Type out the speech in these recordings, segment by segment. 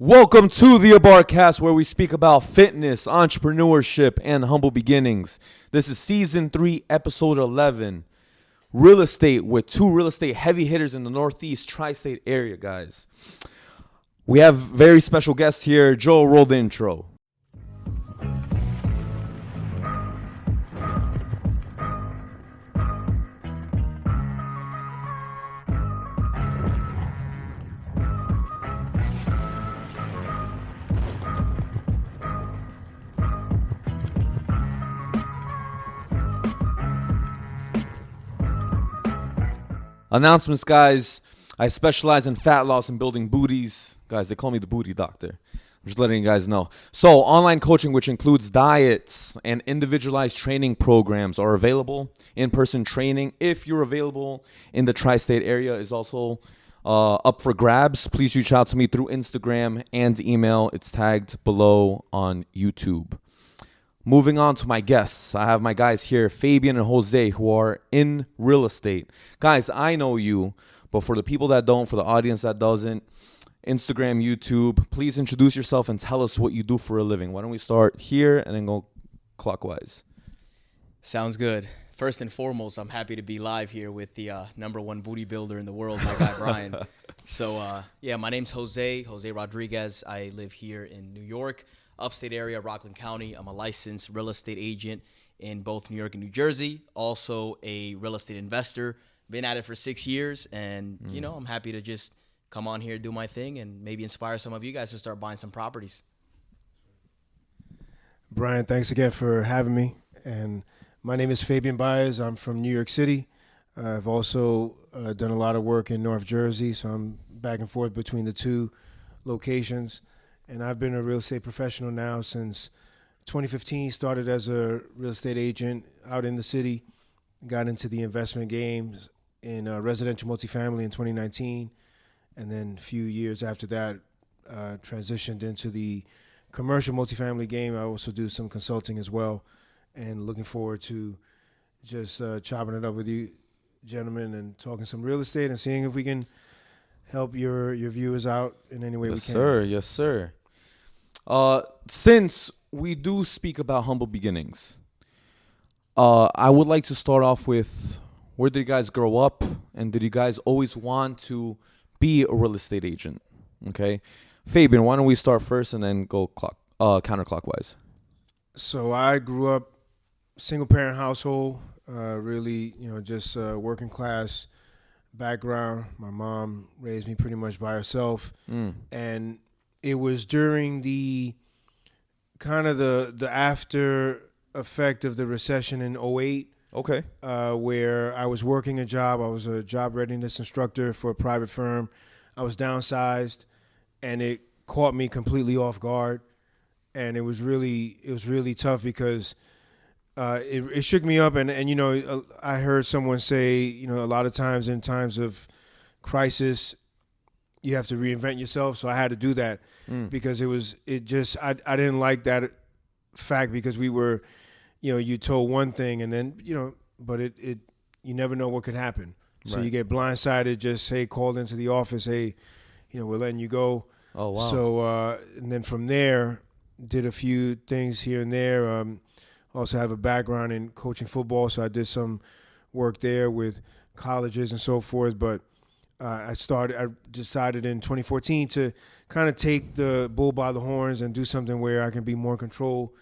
Welcome to the Abarca, where we speak about fitness, entrepreneurship, and humble beginnings. This is season 3, episode 11. Real estate with two real estate heavy hitters in the Northeast tri-state area, guys. We have very special guests here. Joe, roll the intro. Announcements, guys. I specialize in fat loss and building booties. Guys, they call me the booty doctor. I'm just letting you guys know. So, online coaching, which includes diets and individualized training programs, are available. In-person training, if you're available in the tri-state area, is also up for grabs. Please reach out to me through Instagram and email. It's tagged below on YouTube. Moving on to my guests, I have my guys here, Fabian and Jose, who are in real estate. Guys, I know you, but for the people that don't, for the audience that doesn't, Instagram, YouTube, please introduce yourself and tell us what you do for a living. Why don't we start here and then go clockwise? Sounds good. First and foremost, I'm happy to be live here with the number one booty builder in the world, my guy Brian. So, my name's Jose Rodriguez. I live here in New York. Upstate area, Rockland County. I'm a licensed real estate agent in both New York and New Jersey. Also a real estate investor. Been at it for 6 years, and I'm happy to just come on here, do my thing, and maybe inspire some of you guys to start buying some properties. Brian, thanks again for having me. And my name is Fabian Baez. I'm from New York City. I've also done a lot of work in North Jersey, so I'm back and forth between the two locations. And I've been a real estate professional now since 2015. Started as a real estate agent out in the city. Got into the investment games in residential multifamily in 2019. And then a few years after that, transitioned into the commercial multifamily game. I also do some consulting as well. And looking forward to just chopping it up with you gentlemen and talking some real estate and seeing if we can help your viewers out in any way we can. Yes, sir. Since we do speak about humble beginnings, I would like to start off with, where did you guys grow up, and did you guys always want to be a real estate agent? Okay, Fabian, why don't we start first and then go counterclockwise? So I grew up single parent household, really, just working class background. My mom raised me pretty much by herself. And it was during the kind of the after effect of the recession in '08. Okay. Where I was working a job. I was a job readiness instructor for a private firm. I was downsized, and it caught me completely off guard. And it was really tough because it shook me up, and I heard someone say, a lot of times in times of crisis, you have to reinvent yourself. So I had to do that because I didn't like that fact because we were, you told one thing and then, but you never know what could happen. So you get blindsided, just called into the office, we're letting you go. Oh, wow. So, and then from there, did a few things here and there. Also have a background in coaching football, so I did some work there with colleges and so forth. But I decided in 2014 to kind of take the bull by the horns and do something where I can be more in control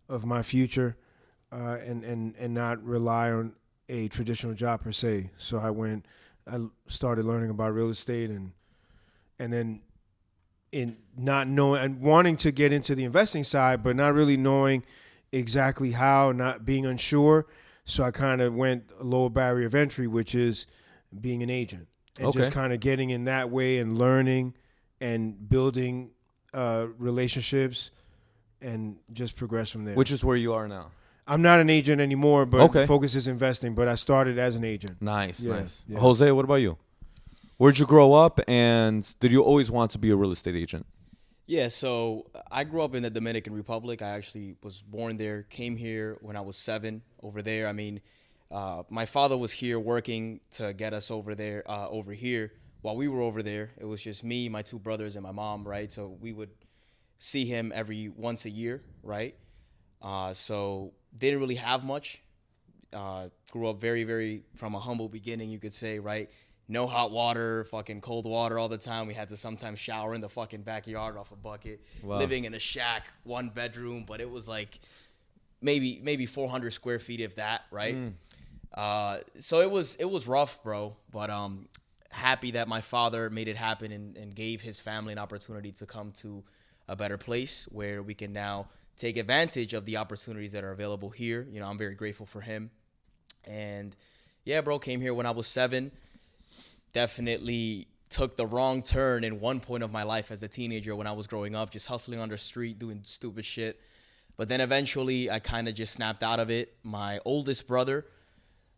of my future and not rely on a traditional job per se. So I started learning about real estate and then in not knowing and wanting to get into the investing side, but not really knowing exactly how, not being unsure. So I kind of went a lower barrier of entry, which is being an agent and just kind of getting in that way and learning and building relationships and just progress from there. Which is where you are now. I'm not an agent anymore, but the focus is investing, but I started as an agent. Nice. Yeah. Jose, what about you? Where'd you grow up, and did you always want to be a real estate agent? Yeah, so I grew up in the Dominican Republic. I actually was born there, came here when I was 7 over there. I mean, my father was here working to get us over here while we were over there, it was just me, my two brothers, and my mom, right? So we would see him every once a year, right? So didn't really have much. Grew up very, very from a humble beginning, you could say, right? No hot water, fucking cold water all the time. We had to sometimes shower in the fucking backyard off a bucket. Wow. Living in a shack, 1 bedroom, but it was like maybe 400 square feet, if that, right? So it was rough, bro. But happy that my father made it happen and gave his family an opportunity to come to a better place where we can now take advantage of the opportunities that are available here. You know, I'm very grateful for him. And yeah, bro, came here when I was 7. Definitely took the wrong turn in one point of my life as a teenager when I was growing up, just hustling on the street, doing stupid shit. But then eventually I kind of just snapped out of it. My oldest brother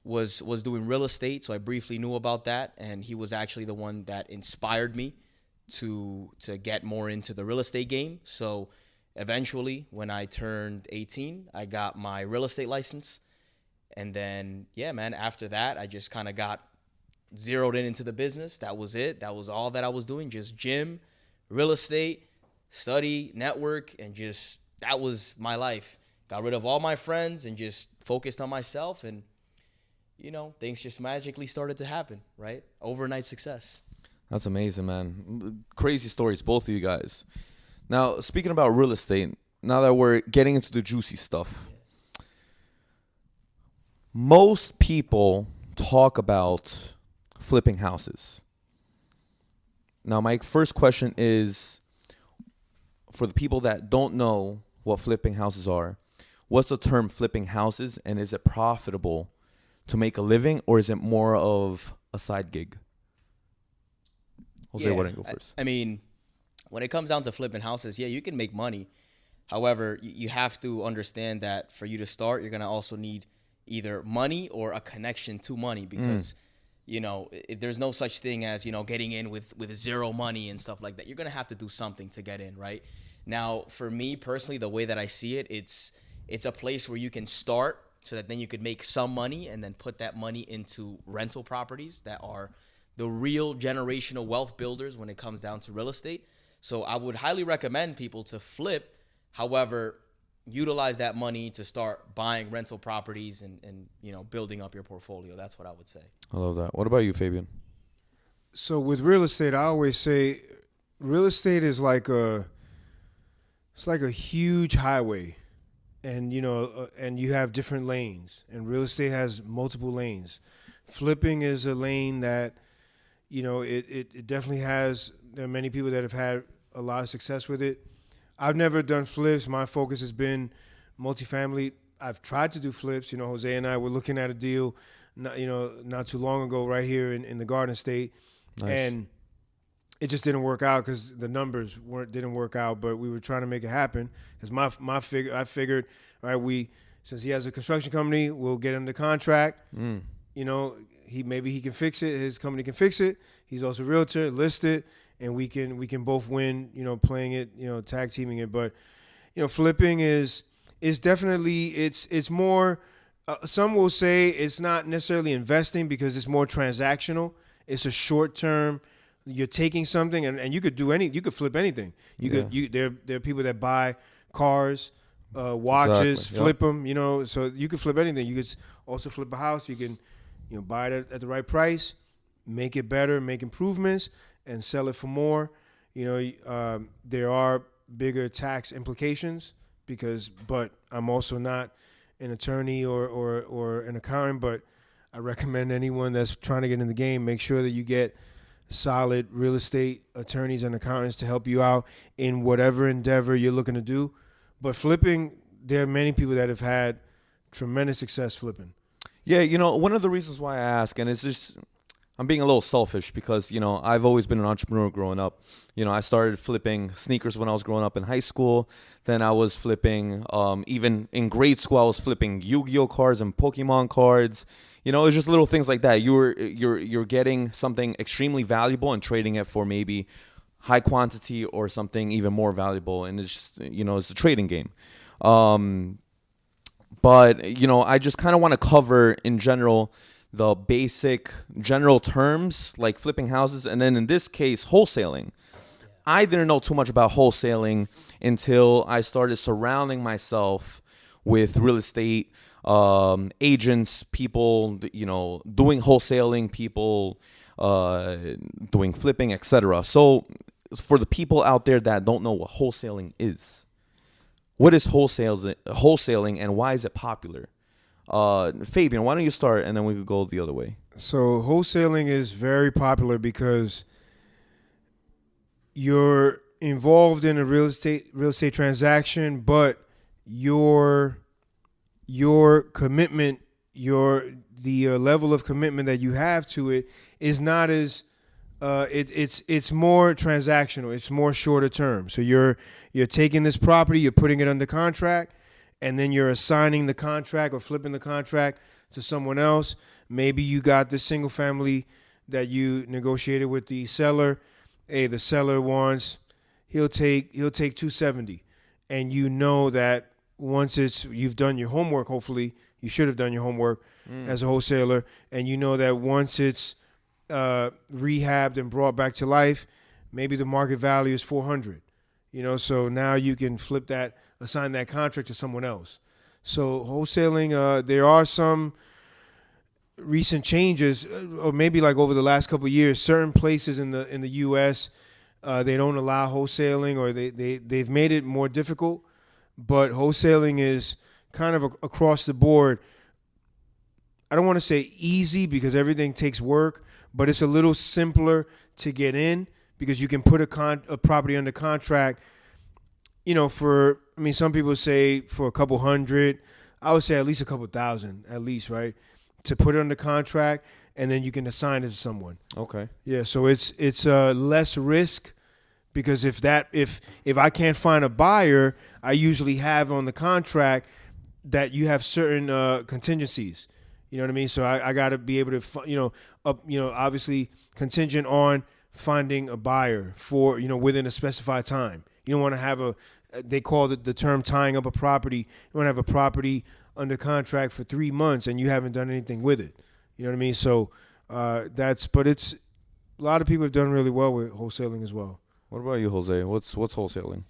was doing real estate, so I briefly knew about that, and he was actually the one that inspired me to get more into the real estate game. So eventually, when I turned 18, I got my real estate license. And then, yeah, man, after that, I just kind of got zeroed into the business. That was it. That was all that I was doing, just gym, real estate, study, network, and just that was my life. Got rid of all my friends and just focused on myself, and you know, things just magically started to happen, right? Overnight success. That's amazing, man. Crazy stories, both of you guys. Now, speaking about real estate, now that we're getting into the juicy stuff, most people talk about flipping houses. Now, my first question is, for the people that don't know what flipping houses are, what's the term flipping houses, and is it profitable to make a living, or is it more of a side gig? Jose, why don't you go first? I mean, when it comes down to flipping houses, yeah, you can make money. However, you have to understand that for you to start, you're going to also need either money or a connection to money, because you know, there's no such thing as, you know, getting in with zero money and stuff like that. You're going to have to do something to get in, right? Now, for me personally, the way that I see it, it's a place where you can start so that then you could make some money and then put that money into rental properties that are the real generational wealth builders when it comes down to real estate. So I would highly recommend people to flip. However, utilize that money to start buying rental properties and you know, building up your portfolio. That's what I would say. I love that. What about you, Fabian? So with real estate, I always say real estate is like a huge highway, and you know, and you have different lanes, and real estate has multiple lanes. Flipping is a lane that, you know, it definitely has. There are many people that have had a lot of success with it. I've never done flips. My focus has been multifamily. I've tried to do flips. You know, Jose and I were looking at a deal, not too long ago, right here in the Garden State, Nice. And it just didn't work out because the numbers didn't work out. But we were trying to make it happen. Because I figured, right, since he has a construction company, we'll get him the contract. You know, maybe he can fix it. His company can fix it. He's also a realtor, list it, and we can both win. You know, playing it, you know, tag teaming it. But you know, flipping is definitely it's more. Some will say it's not necessarily investing because it's more transactional. It's a short term. You're taking something and you could you could flip anything. There are people that buy cars, watches, Exactly. flip them. You know, so you could flip anything. You could also flip a house. You can, you know, buy it at the right price, make it better, make improvements, and sell it for more. You know, there are bigger tax implications but I'm also not an attorney or an accountant, but I recommend anyone that's trying to get in the game, make sure that you get solid real estate attorneys and accountants to help you out in whatever endeavor you're looking to do. But flipping, there are many people that have had tremendous success flipping. Yeah, you know, one of the reasons why I ask, and it's just, I'm being a little selfish because, you know, I've always been an entrepreneur growing up. You know, I started flipping sneakers when I was growing up in high school. Then I was flipping, even in grade school, I was flipping Yu-Gi-Oh cards and Pokemon cards. You know, it's just little things like that. You're getting something extremely valuable and trading it for maybe high quantity or something even more valuable. And it's just, you know, it's a trading game. But, you know, I just kind of want to cover in general the basic general terms like flipping houses, and then in this case, wholesaling. I didn't know too much about wholesaling until I started surrounding myself with real estate agents, people, doing wholesaling, people doing flipping, etc. So for the people out there that don't know what wholesaling is, what is wholesaling and why is it popular? Fabian, why don't you start and then we could go the other way? So wholesaling is very popular because you're involved in a real estate transaction, but your commitment, the level of commitment that you have to it is not as it's more transactional. It's more shorter term. So you're taking this property, you're putting it under contract, and then you're assigning the contract or flipping the contract to someone else. Maybe you got this single family that you negotiated with the seller. Hey, the seller wants he'll take 270, and you know that once you've done your homework. Hopefully, you should have done your homework as a wholesaler, and you know that once it's rehabbed and brought back to life, maybe the market value is 400. So now you can flip that, assign that contract to someone else. So wholesaling, there are some recent changes, or maybe like over the last couple of years, certain places in the U.S. They don't allow wholesaling, or they've made it more difficult. But wholesaling is kind of across the board. I don't want to say easy because everything takes work, but it's a little simpler to get in because you can put a property under contract. Some people say for a couple hundred. I would say at least a couple thousand, at least, right? To put it under contract, and then you can assign it to someone. Okay. Yeah, so it's less risk because if I can't find a buyer, I usually have on the contract that you have certain contingencies. You know what I mean? So I got to be able to, obviously contingent on finding a buyer for, within a specified time. You don't want to have they call it the term tying up a property. You want to have a property under contract for 3 months and you haven't done anything with it. You know what I mean? So but it's a lot of people have done really well with wholesaling as well. What about you, Jose? What's wholesaling?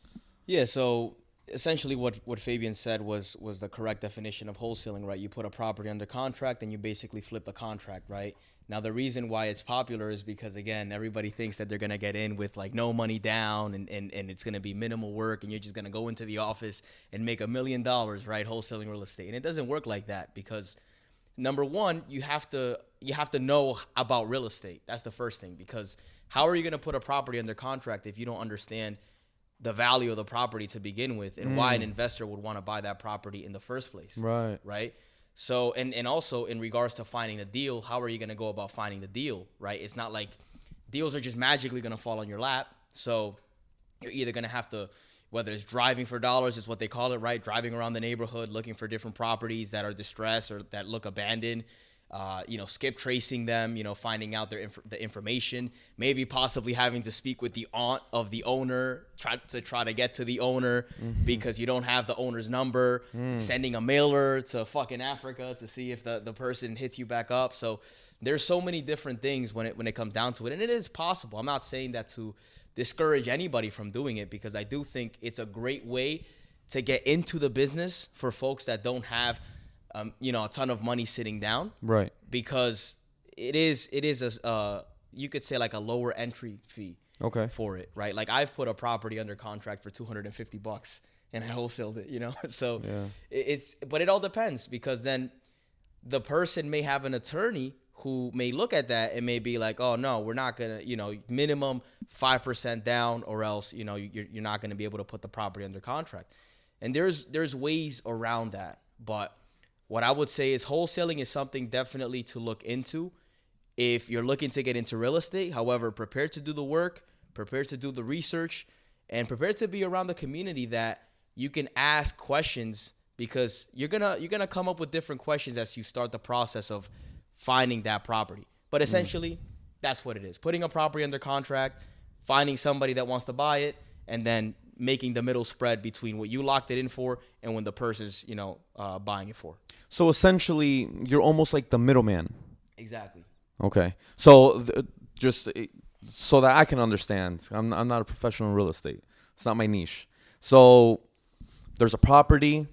Yeah, so essentially what Fabian said was the correct definition of wholesaling, right? You put a property under contract and you basically flip the contract, right? Now, the reason why it's popular is because, again, everybody thinks that they're going to get in with like no money down and it's going to be minimal work and you're just going to go into the office and make $1 million, right? Wholesaling real estate. And it doesn't work like that because, number one, you have to know about real estate. That's the first thing, because how are you going to put a property under contract if you don't understand the value of the property to begin with and why an investor would want to buy that property in the first place? Right. So, and also in regards to finding a deal, how are you going to go about finding the deal, right? It's not like deals are just magically going to fall on your lap. So you're either going to have to, whether it's driving for dollars is what they call it, right? Driving around the neighborhood, looking for different properties that are distressed or that look abandoned, skip tracing them, finding out the information, maybe possibly having to speak with the aunt of the owner, try to get to the owner because you don't have the owner's number, sending a mailer to fucking Africa to see if the person hits you back up. So there's so many different things when it comes down to it. And it is possible. I'm not saying that to discourage anybody from doing it, because I do think it's a great way to get into the business for folks that don't have a ton of money sitting down, right? Because it is you could say like a lower entry fee, okay, for it, right? Like I've put a property under contract for $250 and I wholesaled it, So yeah. But it all depends, because then the person may have an attorney who may look at that and may be like, oh no, we're not gonna, minimum 5% down, or else, you're not gonna be able to put the property under contract. And there's ways around that, but what I would say is wholesaling is something definitely to look into if you're looking to get into real estate. However, prepare to do the work, prepare to do the research, and prepare to be around the community that you can ask questions, because you're gonna come up with different questions as you start the process of finding that property. But essentially, that's what it is. Putting a property under contract, finding somebody that wants to buy it, and then making the middle spread between what you locked it in for and when the person's, buying it for. So essentially, you're almost like the middleman. Exactly. Okay. So just so that I can understand, I'm not a professional in real estate. It's not my niche. So there's a property,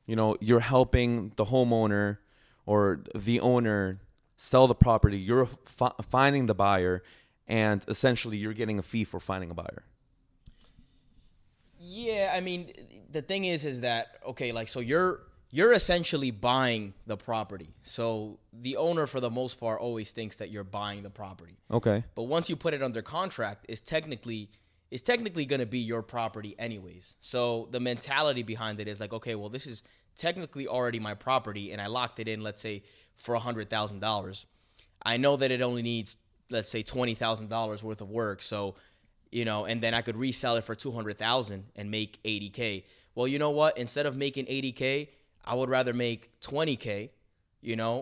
you're helping the homeowner or the owner sell the property. You're finding the buyer, and essentially you're getting a fee for finding a buyer. Yeah, I mean, the thing is that, okay, like, so you're essentially buying the property. So the owner, for the most part, always thinks that you're buying the property. Okay. But once you put it under contract, it's technically going to be your property anyways. So the mentality behind it is like, okay, well, this is technically already my property, and I locked it in, let's say, for $100,000. I know that it only needs, let's say, $20,000 worth of work. So, and then I could resell it for $200,000 and make $80K. Well, you know what? Instead of making $80K, I would rather make $20K,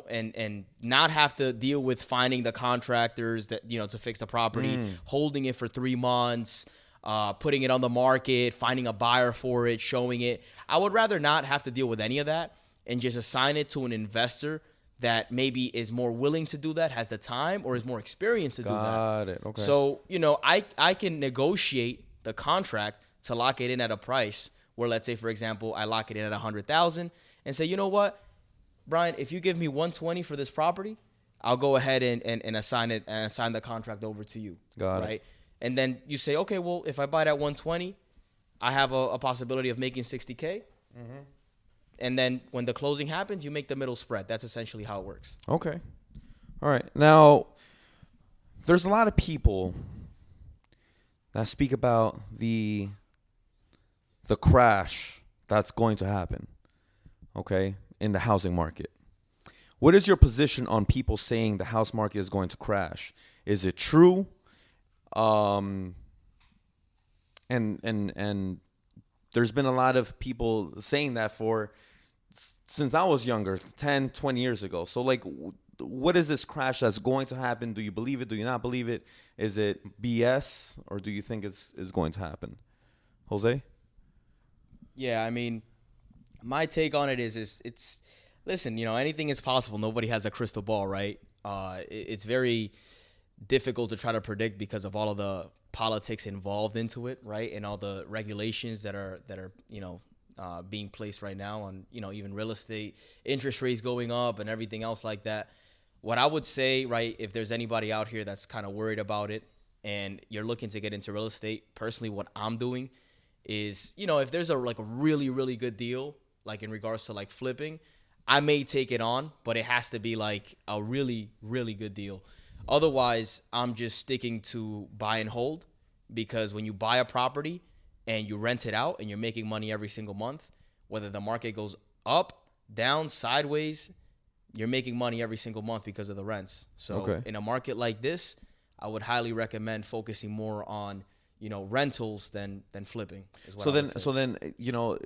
and not have to deal with finding the contractors that, to fix the property, holding it for 3 months, putting it on the market, finding a buyer for it, showing it. I would rather not have to deal with any of that and just assign it to an investor that maybe is more willing to do that, has the time, or is more experienced to do that. Got it. Okay. So, I can negotiate the contract to lock it in at a price where, let's say, for example, I lock it in at $100,000 and say, you know what, Brian, if you give me $120 for this property, I'll go ahead and assign the contract over to you. Got it. And then you say, okay, well, if I buy it at $120, I have a possibility of making $60K. Mm-hmm. And then when the closing happens, you make the middle spread. That's essentially how it works. Okay. All right. Now, there's a lot of people that speak about the crash that's going to happen, okay, in the housing market. What is your position on people saying the house market is going to crash? Is it true? And there's been a lot of people saying that since I was younger, 10, 20 years ago. So, like, what is this crash that's going to happen? Do you believe it? Do you not believe it? Is it BS, or do you think it's going to happen? Jose? Yeah, I mean, my take on it is it's listen, anything is possible. Nobody has a crystal ball, right? It's very difficult to try to predict because of all of the politics involved into it, right? And all the regulations that are being placed right now on, even real estate, interest rates going up and everything else like that. What I would say, right, if there's anybody out here that's kind of worried about it and you're looking to get into real estate, personally, what I'm doing is, if there's a really, really good deal, like in regards to like flipping, I may take it on, but it has to be like a really, really good deal. Otherwise, I'm just sticking to buy and hold, because when you buy a property and you rent it out and you're making money every single month, whether the market goes up, down, sideways, you're making money every single month because of the rents. So in a market like this, I would highly recommend focusing more on, rentals than flipping. So then,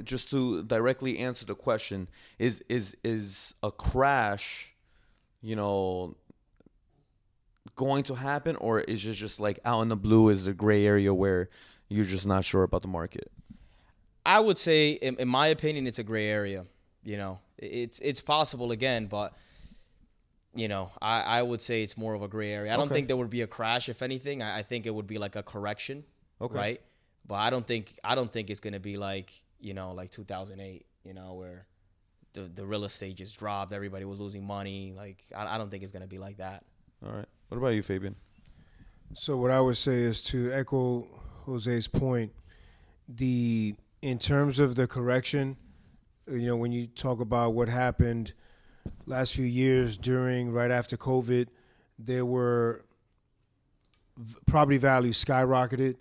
just to directly answer the question, is a crash, going to happen, or is it just like out in the blue, is the gray area where you're just not sure about the market? I would say, in my opinion, it's a gray area. It's possible again, but I would say it's more of a gray area. I don't think there would be a crash. If anything, I think it would be like a correction, right? But I don't think it's gonna be like like 2008, where the real estate just dropped, everybody was losing money. Like I don't think it's gonna be like that. All right. What about you, Fabian? So what I would say is, to echo Jose's point, in terms of the correction, when you talk about what happened last few years right after COVID, there were property values skyrocketed.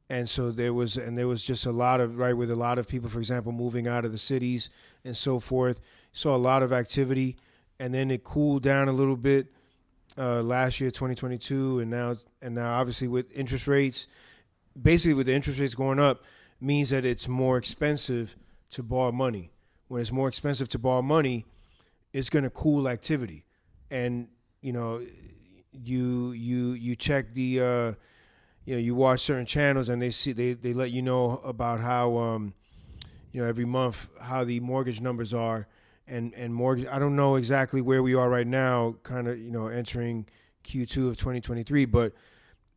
And so there was just a lot of, right, with a lot of people, for example, moving out of the cities and so forth. Saw a lot of activity, and then it cooled down a little bit last year, 2022, and now obviously with interest rates, basically with the interest rates going up, means that it's more expensive to borrow money. When it's more expensive to borrow money, it's going to cool activity. And you check the you watch certain channels, and they let you know about how every month how the mortgage numbers are, and mortgage. I don't know exactly where we are right now, kind of, entering Q2 of 2023, but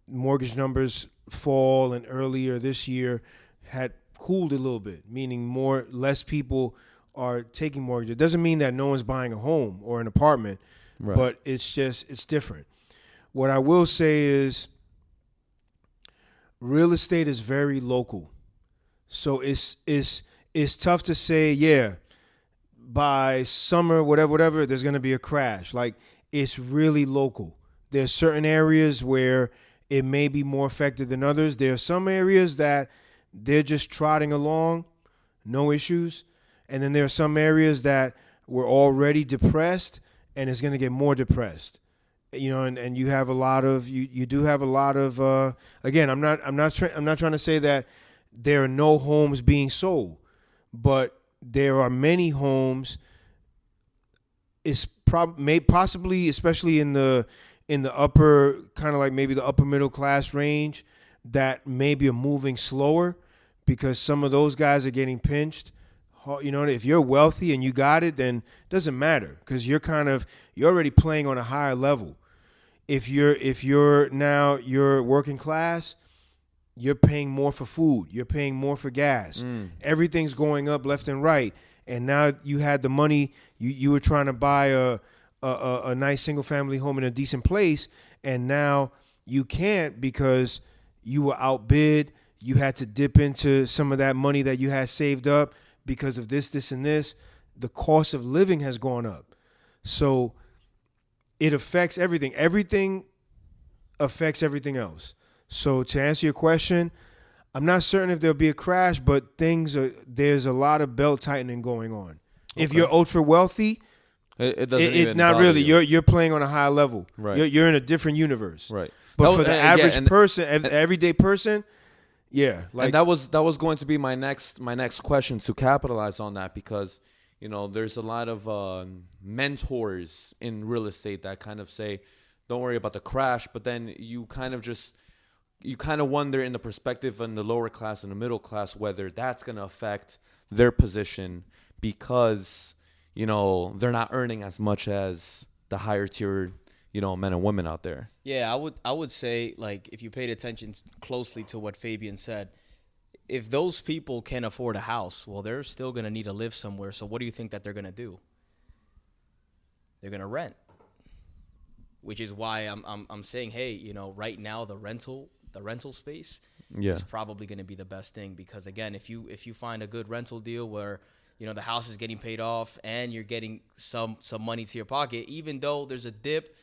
mortgage numbers fall and earlier this year had cooled a little bit, meaning less people are taking mortgages. It doesn't mean that no one's buying a home or an apartment, Right. but it's different. What I will say is real estate is very local. So it's tough to say, yeah, by summer, whatever, there's going to be a crash. Like, it's really local. There's certain areas where it may be more affected than others. There are some areas that they're just trotting along, no issues. And then there are some areas that were already depressed and it's going to get more depressed. And you have a lot of you do have a lot of again, I'm not trying to say that there are no homes being sold, but there are many homes. It's possibly, especially in the upper, kind of like maybe the upper middle class range, that maybe are moving slower because some of those guys are getting pinched. If you're wealthy and you got it, then it doesn't matter because you're already playing on a higher level. If you're working class, you're paying more for food, you're paying more for gas. Everything's going up left and right. And now you had the money, you were trying to buy a nice single family home in a decent place, and now you can't because you were outbid. You had to dip into some of that money that you had saved up because of this, and this. The cost of living has gone up. So it affects everything. Everything affects everything else. So to answer your question, I'm not certain if there'll be a crash, but there's a lot of belt tightening going on. Okay. If you're ultra wealthy, it doesn't even not bother really. you. You're playing on a higher level. Right. You're in a different universe. Right. But for the average person, everyday person, yeah. And that was going to be my next question to capitalize on that, because there's a lot of mentors in real estate that kind of say, don't worry about the crash, but then you kind of wonder in the perspective in the lower class and the middle class whether that's going to affect their position because they're not earning as much as the higher tier men and women out there. Yeah, I would say, like, if you paid attention closely to what Fabian said, if those people can afford a house, well, they're still going to need to live somewhere. So what do you think that they're going to do? They're going to rent, which is why I'm saying, hey, right now the rental space is probably going to be the best thing, because again, if you find a good rental deal where the house is getting paid off and you're getting some money to your pocket, even though there's a dip,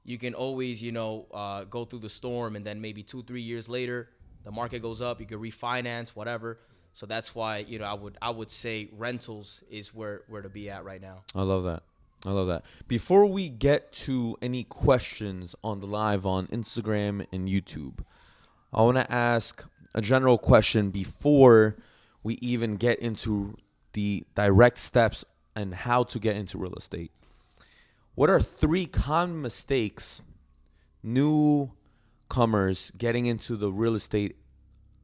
you can always go through the storm, and then maybe 2-3 years later the market goes up, you can refinance, whatever. So that's why I would say rentals is where to be at right now. I love that. Before we get to any questions on the live on Instagram and YouTube, I want to ask a general question before we even get into the direct steps and how to get into real estate. What are 3 common mistakes newcomers getting into the real estate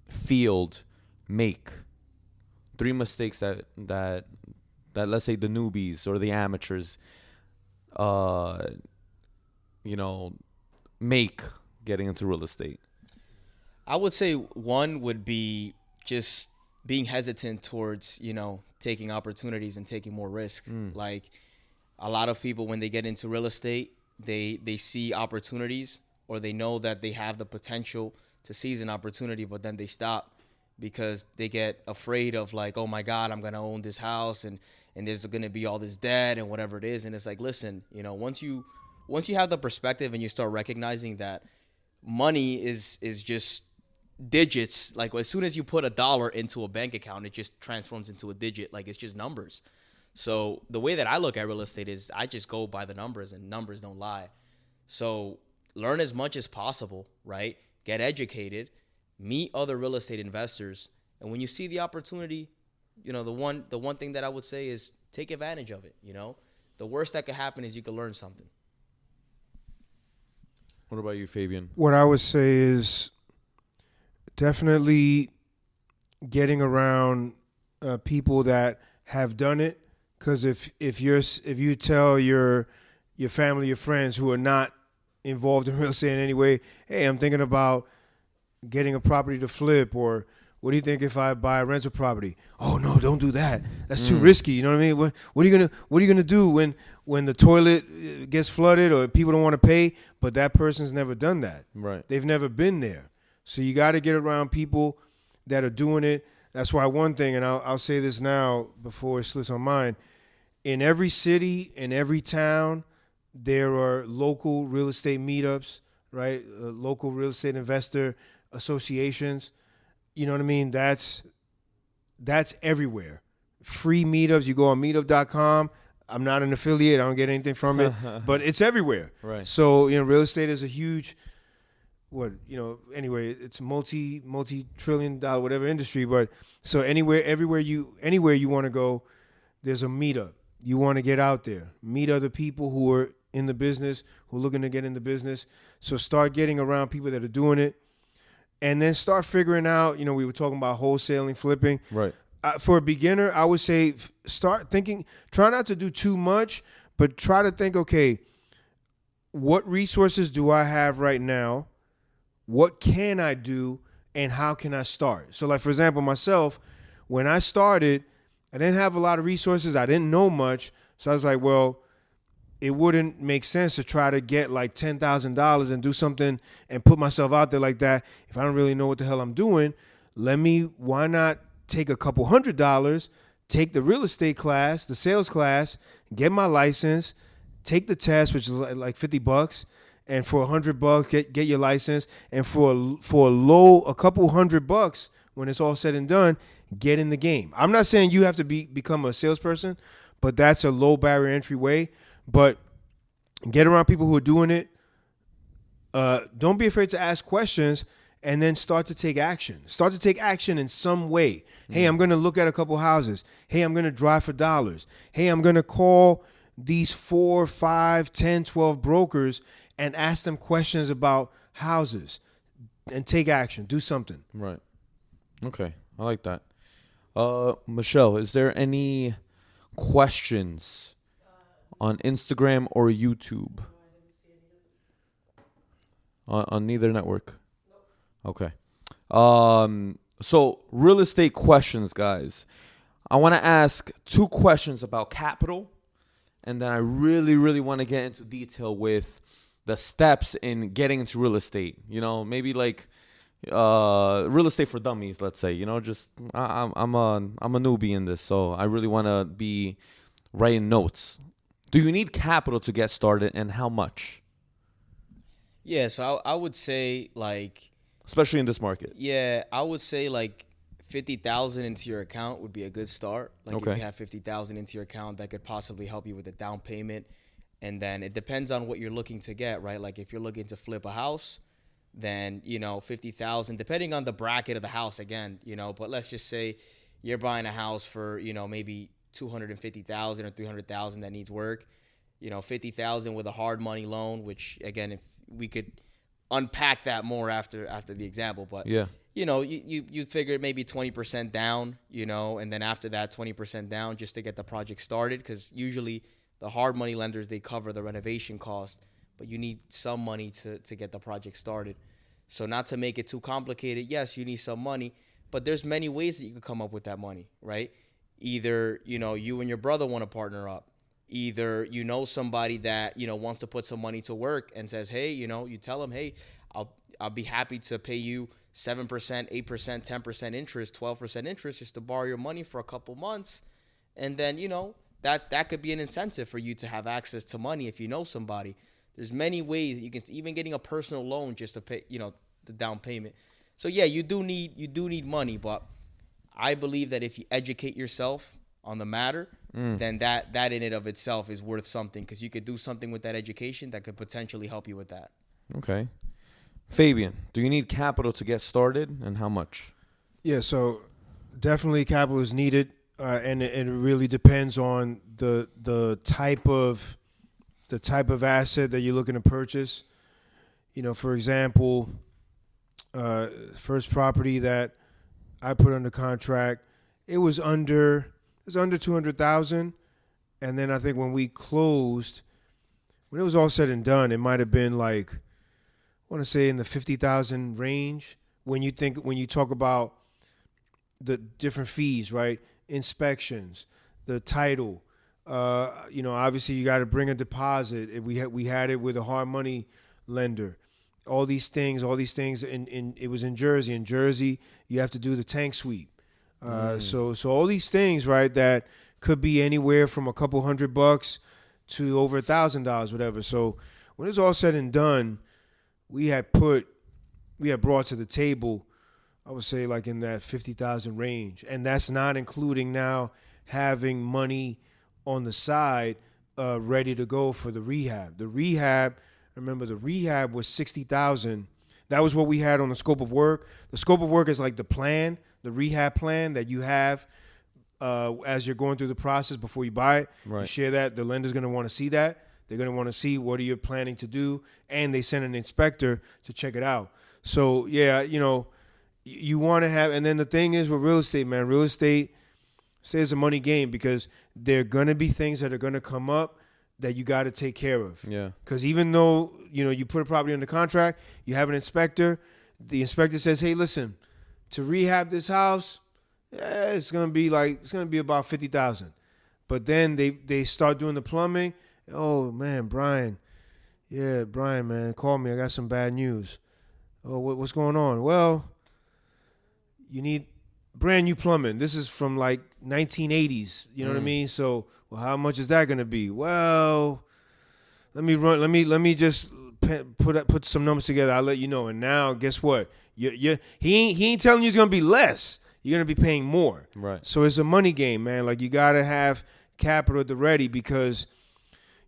field make? 3 mistakes that let's say the newbies or the amateurs make getting into real estate. I would say one would be just being hesitant towards taking opportunities and taking more risk. Like, a lot of people, when they get into real estate, they see opportunities, or they know that they have the potential to seize an opportunity, but then they stop because they get afraid of, like, oh my God, I'm going to own this house and there's going to be all this debt and whatever it is. And it's like, listen, once you have the perspective and you start recognizing that money is just digits, like as soon as you put $1 into a bank account, it just transforms into a digit. Like, it's just numbers. So the way that I look at real estate is I just go by the numbers, and numbers don't lie. So learn as much as possible, right? Get educated, meet other real estate investors. And when you see the opportunity, the one thing that I would say is take advantage of it. The worst that could happen is you could learn something. What about you, Fabian? What I would say is definitely getting around people that have done it, Because if you tell your family, your friends who are not involved in real estate in any way, hey, I'm thinking about getting a property to flip, or what do you think if I buy a rental property? Oh no, don't do that. That's too risky. You know what I mean? What are you gonna do when the toilet gets flooded or people don't want to pay? But that person's never done that. Right. They've never been there. So you got to get around people that are doing it. That's why one thing, and I'll say this now before it slips my mind. In every city, in every town, there are local real estate meetups, right? Local real estate investor associations. You know what I mean? That's everywhere. Free meetups. You go on meetup.com. I'm not an affiliate. I don't get anything from it, but it's everywhere. Right. So, real estate is a huge, anyway, it's multi-trillion dollar whatever industry, but so everywhere you want to go, there's a meetup. You want to get out there, meet other people who are in the business, who are looking to get in the business. So start getting around people that are doing it, and then start figuring out, we were talking about wholesaling, flipping. Right. For a beginner, I would say start thinking, try not to do too much, but try to think, okay, what resources do I have right now? What can I do, and how can I start? So like, for example, myself, when I started, I didn't have a lot of resources. I didn't know much. So I was like, well, it wouldn't make sense to try to get like $10,000 and do something and put myself out there like that if I don't really know what the hell I'm doing. Why not take a couple $100, take the real estate class, the sales class, get my license, take the test, which is like $50, and for $100, get your license, and for a couple $100, when it's all said and done, get in the game. I'm not saying you have to become a salesperson, but that's a low barrier entry way. But get around people who are doing it. Don't be afraid to ask questions, and then start to take action. Start to take action in some way. Mm-hmm. Hey, I'm going to look at a couple houses. Hey, I'm going to drive for dollars. Hey, I'm going to call these 4, 5, 10, 12 brokers and ask them questions about houses, and take action. Do something. Right. Okay. I like that. Michelle, is there any questions on Instagram or YouTube? On neither network? Okay. So real estate questions, guys. I want to ask 2 questions about capital, and then I really, really want to get into detail with the steps in getting into real estate. Maybe like real estate for dummies, let's say. Just I'm a newbie in this, so I really want to be writing notes. Do you need capital to get started, and how much? Yeah, so I would say like, especially in this market. Yeah, I would say like 50,000 into your account would be a good start. Like okay. If you have 50,000 into your account, that could possibly help you with the down payment. And then it depends on what you're looking to get, right? Like if you're looking to flip a house, then 50,000, depending on the bracket of the house again, but let's just say you're buying a house for, maybe 250,000 or 300,000 that needs work, 50,000 with a hard money loan, which again, if we could unpack that more after the example, but yeah, you figure maybe 20% down, and then after that 20% down just to get the project started, because usually the hard money lenders, they cover the renovation cost, but you need some money to get the project started. So not to make it too complicated, yes, you need some money, but there's many ways that you could come up with that money, right? Either, you and your brother want to partner up. Either somebody that, wants to put some money to work and says, hey, you tell them, hey, I'll be happy to pay you 7%, 8%, 10% interest, 12% interest just to borrow your money for a couple months. And then, that could be an incentive for you to have access to money if you know somebody. There's many ways that you can, even getting a personal loan just to pay, the down payment. So yeah, you do need money, but I believe that if you educate yourself on the matter, then that in and of itself is worth something, because you could do something with that education that could potentially help you with that. Okay. Fabian, do you need capital to get started, and how much? Yeah, so definitely capital is needed, and it really depends on the type of asset that you're looking to purchase. For example, first property that I put under contract, it was under 200,000, And then I think when we closed, when it was all said and done, it might have been like, I want to say in the 50,000 range. When you talk about the different fees, right? Inspections, the title, obviously you got to bring a deposit. We had it with a hard money lender. All these things, and it was in Jersey. In Jersey, you have to do the tank sweep. So all these things, right, that could be anywhere from a couple $100 to over $1,000, whatever. So when it's all said and done, we had brought to the table, I would say like in that 50,000 range, and that's not including now having money on the side ready to go for the rehab. Remember the rehab was 60,000. That was what we had on the scope of work. The scope of work is like the plan, the rehab plan that you have as you're going through the process before you buy it. Right. You share that. The lender's going to want to see that. They're going to want to see what are you planning to do, and they send an inspector to check it out. So, yeah, you want to have, and then the thing is with real estate, man, real estate is a money game because there are going to be things that are going to come up that you got to take care of. Yeah. Because even though, you put a property under contract, you have an inspector, the inspector says, hey, listen, to rehab this house, it's going to be about 50,000. But then they start doing the plumbing. Oh, man, Brian, man, call me. I got some bad news. Oh, what's going on? Well, you need brand new plumbing. This is from like 1980s. You know what I mean? So, well, how much is that going to be? Well, let me just put some numbers together. I'll let you know. And now, guess what? He ain't telling you it's going to be less. You're going to be paying more. Right. So it's a money game, man. Like you got to have capital at the ready because,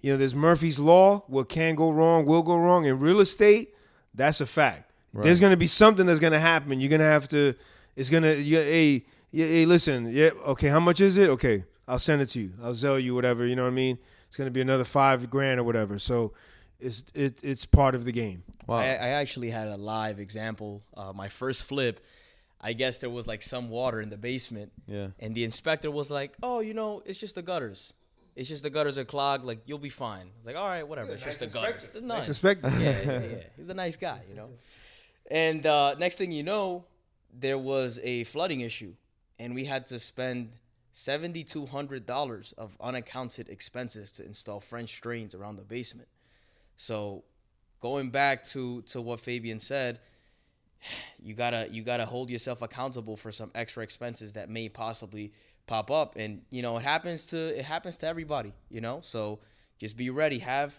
there's Murphy's Law. What can go wrong will go wrong. In real estate, that's a fact. Right. There's going to be something that's going to happen. You're going to have to, hey, listen, yeah, okay, how much is it? Okay, I'll send it to you. I'll Zelle you, whatever, you know what I mean? It's going to be another $5,000 or whatever. So it's part of the game. Wow. I actually had a live example. My first flip, I guess there was like some water in the basement. Yeah. And the inspector was like, oh, it's just the gutters. It's just the gutters are clogged. Like, you'll be fine. I was like, all right, whatever. It's just the gutters. Nice inspector. Yeah. He's a nice guy, And next thing you know, there was a flooding issue. And we had to spend $7,200 of unaccounted expenses to install French drains around the basement. So going back to what Fabian said, you gotta hold yourself accountable for some extra expenses that may possibly pop up, and it happens to everybody, so just be ready, have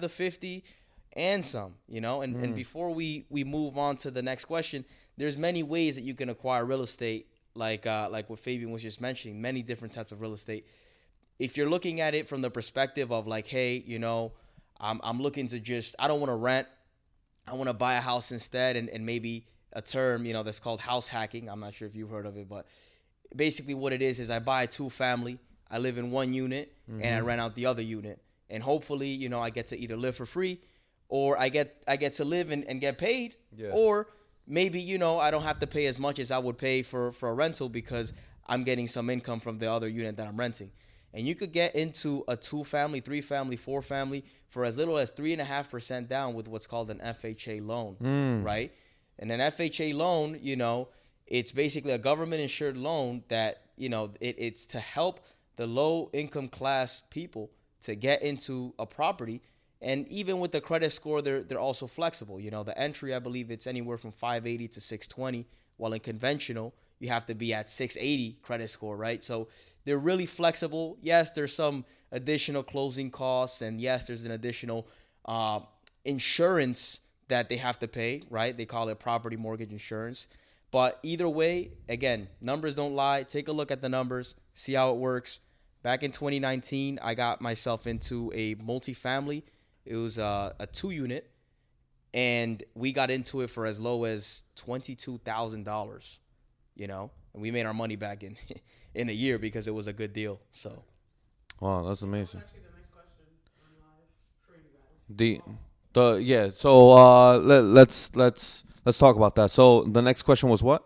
the 50 and some, and before we move on to the next question, there's many ways that you can acquire real estate, like what Fabian was just mentioning, many different types of real estate. If you're looking at it from the perspective of like, hey, I'm looking to I don't want to rent, I want to buy a house instead, and maybe a term, that's called house hacking. I'm not sure if you've heard of it, but basically what it is I buy a 2-family, I live in one unit, and I rent out the other unit. And hopefully, I get to either live for free, or I get to live and get paid, or maybe, I don't have to pay as much as I would pay for a rental because I'm getting some income from the other unit that I'm renting. And you could get into a 2-family, 3-family, 4-family for as little as 3.5% down with what's called an FHA loan, right? And an FHA loan, it's basically a government-insured loan that, it's to help the low-income class people to get into a property. And even with the credit score, they're also flexible. The entry, I believe it's anywhere from 580 to 620, while in conventional, you have to be at 680 credit score, right? So they're really flexible. Yes, there's some additional closing costs, and yes, there's an additional insurance that they have to pay, right? They call it property mortgage insurance. But either way, again, numbers don't lie. Take a look at the numbers, see how it works. Back in 2019, I got myself into a multifamily. It was a 2-unit, and we got into it for as low as $22,000, and we made our money back in a year because it was a good deal. So, wow, that's amazing. That's actually the next question on live for you guys. So let's talk about that. So the next question was what?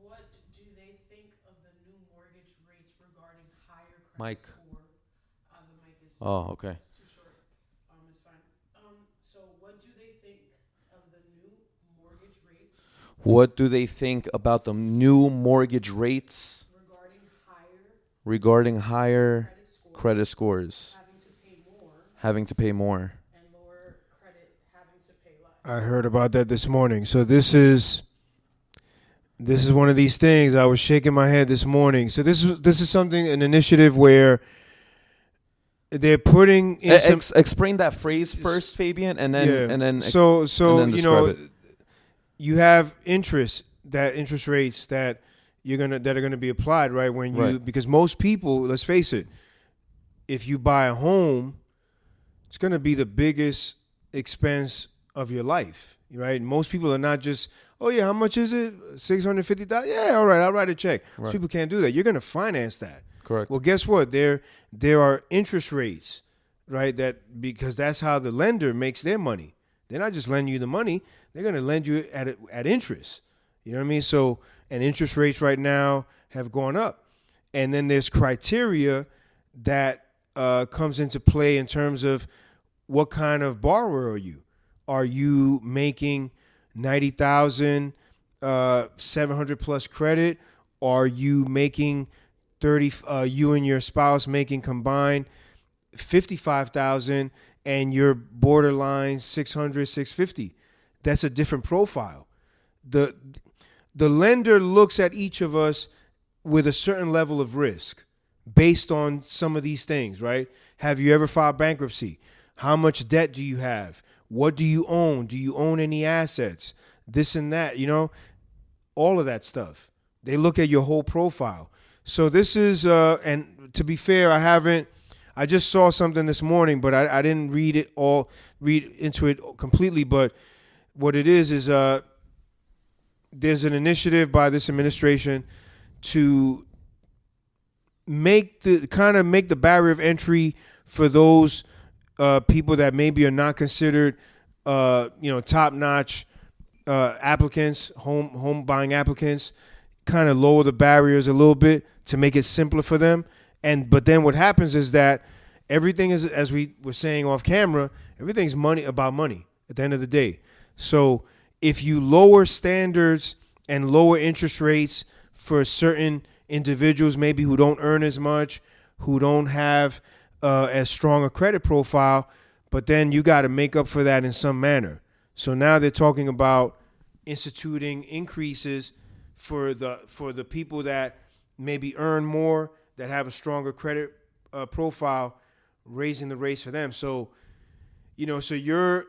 What do they think of the new mortgage rates regarding higher credit Mike. score Oh, okay. It's too short. It's fine. So what do they think of the new mortgage rates What do they think about the new mortgage rates regarding higher regarding higher credit scores, credit scores, having to pay more, having to pay more, and lower credit having to pay less? I heard about that this morning. So this is one of these things. I was shaking my head this morning. So this is something, an initiative where they're putting in explain that phrase first, Fabian, and then yeah. and then so and then you know, describe it. you have interest rates that are gonna be applied, right? When you Right. Because most people, let's face it, if you buy a home, it's gonna be the biggest expense of your life, right? Most people are not just, oh yeah, how much is it? $650,000. Yeah, all right, I'll write a check. Right. Most people can't do that. You're gonna finance that. Correct. Well, guess what? There are interest rates, right? That because that's how the lender makes their money. They're not just lending you the money; they're going to lend you at interest. You know what I mean? So, and interest rates right now have gone up, and then there's criteria that comes into play in terms of what kind of borrower are you? Are you making 90,000, 700 plus credit? Are you making 30? You and your spouse making combined 55,000, and you're borderline 600, 650. That's a different profile. The lender looks at each of us with a certain level of risk based on some of these things, right? Have you ever filed bankruptcy? How much debt do you have? What do you own? Do you own any assets? This and that, all of that stuff. They look at your whole profile. So this is, and to be fair, I just saw something this morning, but I didn't read into it completely. But what it is there's an initiative by this administration to make the barrier of entry for those people that maybe are not considered, top-notch applicants, home buying applicants, kind of lower the barriers a little bit to make it simpler for them. But then what happens is that everything is, as we were saying off camera, everything's about money at the end of the day. So if you lower standards and lower interest rates for certain individuals, maybe who don't earn as much, who don't have as strong a credit profile, but then you got to make up for that in some manner. So now they're talking about instituting increases for the people that maybe earn more, that have a stronger credit profile, raising the rates for them. So, so you're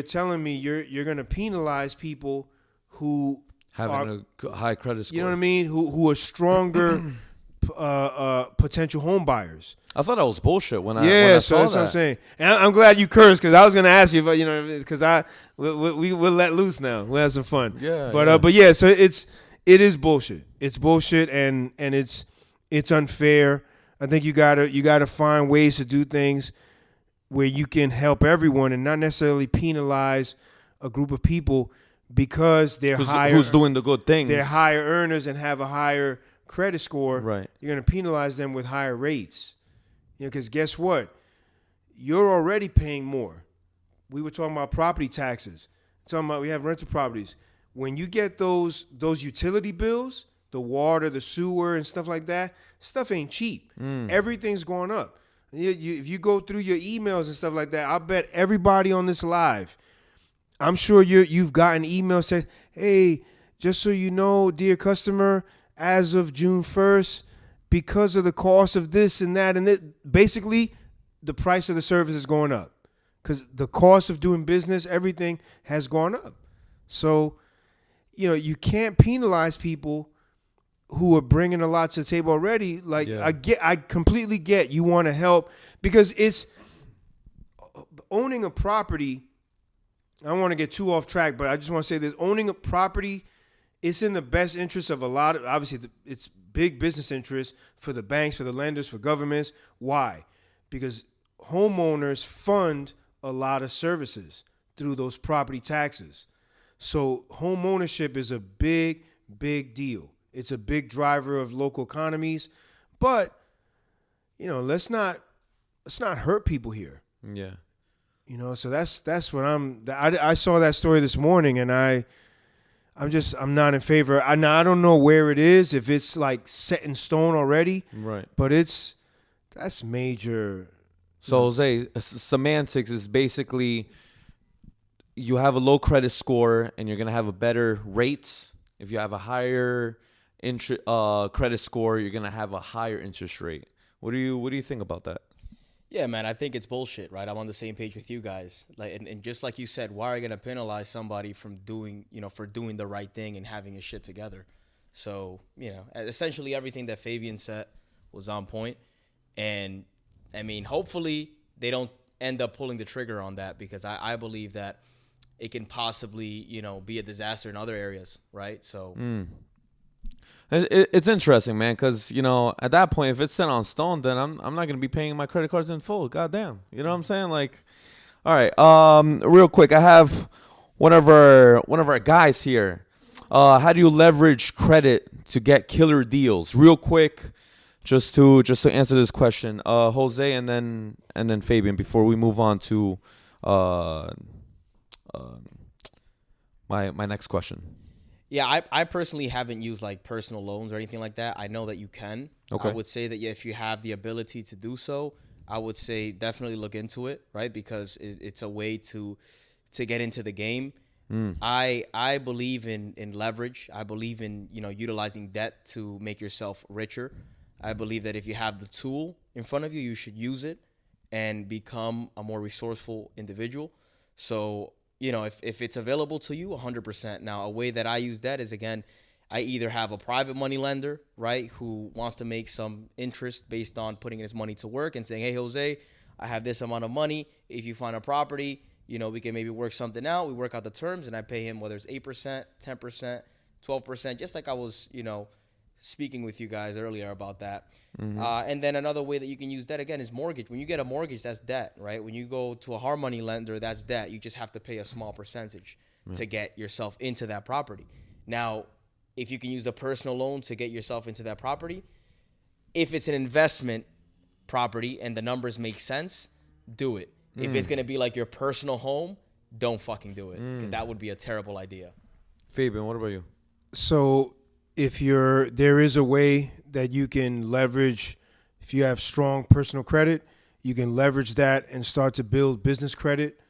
telling me you're going to penalize people who Having a high credit score. you know what I mean, who are stronger potential home buyers. I thought that was bullshit when I So saw that's that. what I'm saying. And I'm glad you cursed, because I was going to ask you, but because we'll let loose now. We'll have some fun. Yeah. But yeah, so it is bullshit. It's bullshit, and it's unfair. I think you gotta find ways to do things where you can help everyone and not necessarily penalize a group of people because they're who's doing the good things. They're higher earners and have a higher credit score. Right. You're gonna penalize them with higher rates. Because guess what? You're already paying more. We were talking about property taxes. We have rental properties. When you get those utility bills, the water, the sewer, and stuff like that, stuff ain't cheap. Everything's going up. If you go through your emails and stuff like that, I bet everybody on this live, I'm sure you've gotten emails saying, hey, just so you know, dear customer, as of June 1st, because of the cost of this and that, and basically the price of the service is going up because the cost of doing business, everything has gone up. So, you can't penalize people who are bringing a lot to the table already. Like, Yeah. I completely get you want to help, because it's owning a property. I don't want to get too off track, but I just want to say this: owning a property, it's in the best interest of a lot of, obviously, it's big business interest for the banks, for the lenders, for governments. Why? Because homeowners fund a lot of services through those property taxes. So home ownership is a big, big deal. It's a big driver of local economies. But, let's not let's not hurt people here. Yeah. You know, so that's what I saw that story this morning, and I'm not in favor. I don't know where it is, if it's like set in stone already, Right. but that's major. So Jose, semantics is basically you have a low credit score and you're gonna have a better rate. If you have a higher credit score, you're gonna have a higher interest rate. What do you think about that? Yeah, man, I think it's bullshit, right? I'm on the same page with you guys. Like, and just like you said, why are you gonna penalize somebody from doing the right thing and having his shit together? So, essentially everything that Fabian said was on point. And I mean, hopefully they don't end up pulling the trigger on that, because I believe that it can possibly, be a disaster in other areas, right? So It's interesting, man, because, at that point, if it's set on stone, then I'm not going to be paying my credit cards in full. Goddamn. You know what I'm saying? Like, all right. Real quick, I have one of our guys here. How do you leverage credit to get killer deals? Real quick, just to answer this question, Jose and then Fabian, before we move on to my next question. yeah, I personally haven't used like personal loans or anything like that. I know that you can. Okay. I would say that, yeah, if you have the ability to do so, I would say definitely look into it, right? Because it's a way to get into the game. I believe in leverage. I believe in, utilizing debt to make yourself richer. I believe that if you have the tool in front of you, you should use it and become a more resourceful individual. So, if it's available to you, 100%. Now, a way that I use that is, again, I either have a private money lender, right, who wants to make some interest based on putting his money to work and saying, hey, Jose, I have this amount of money. If you find a property, we can maybe work something out. We work out the terms, and I pay him, whether it's 8%, 10%, 12%, just like I was, speaking with you guys earlier about that. And then another way that you can use debt, again, is mortgage. When you get a mortgage, that's debt, right? When you go to a hard money lender, that's debt. You just have to pay a small percentage to get yourself into that property. Now, if you can use a personal loan to get yourself into that property, if it's an investment property and the numbers make sense, do it. If it's going to be like your personal home, don't fucking do it, because that would be a terrible idea. Fabian, what about you? So there is a way that you can leverage, if you have strong personal credit, you can leverage that and start to build business credit,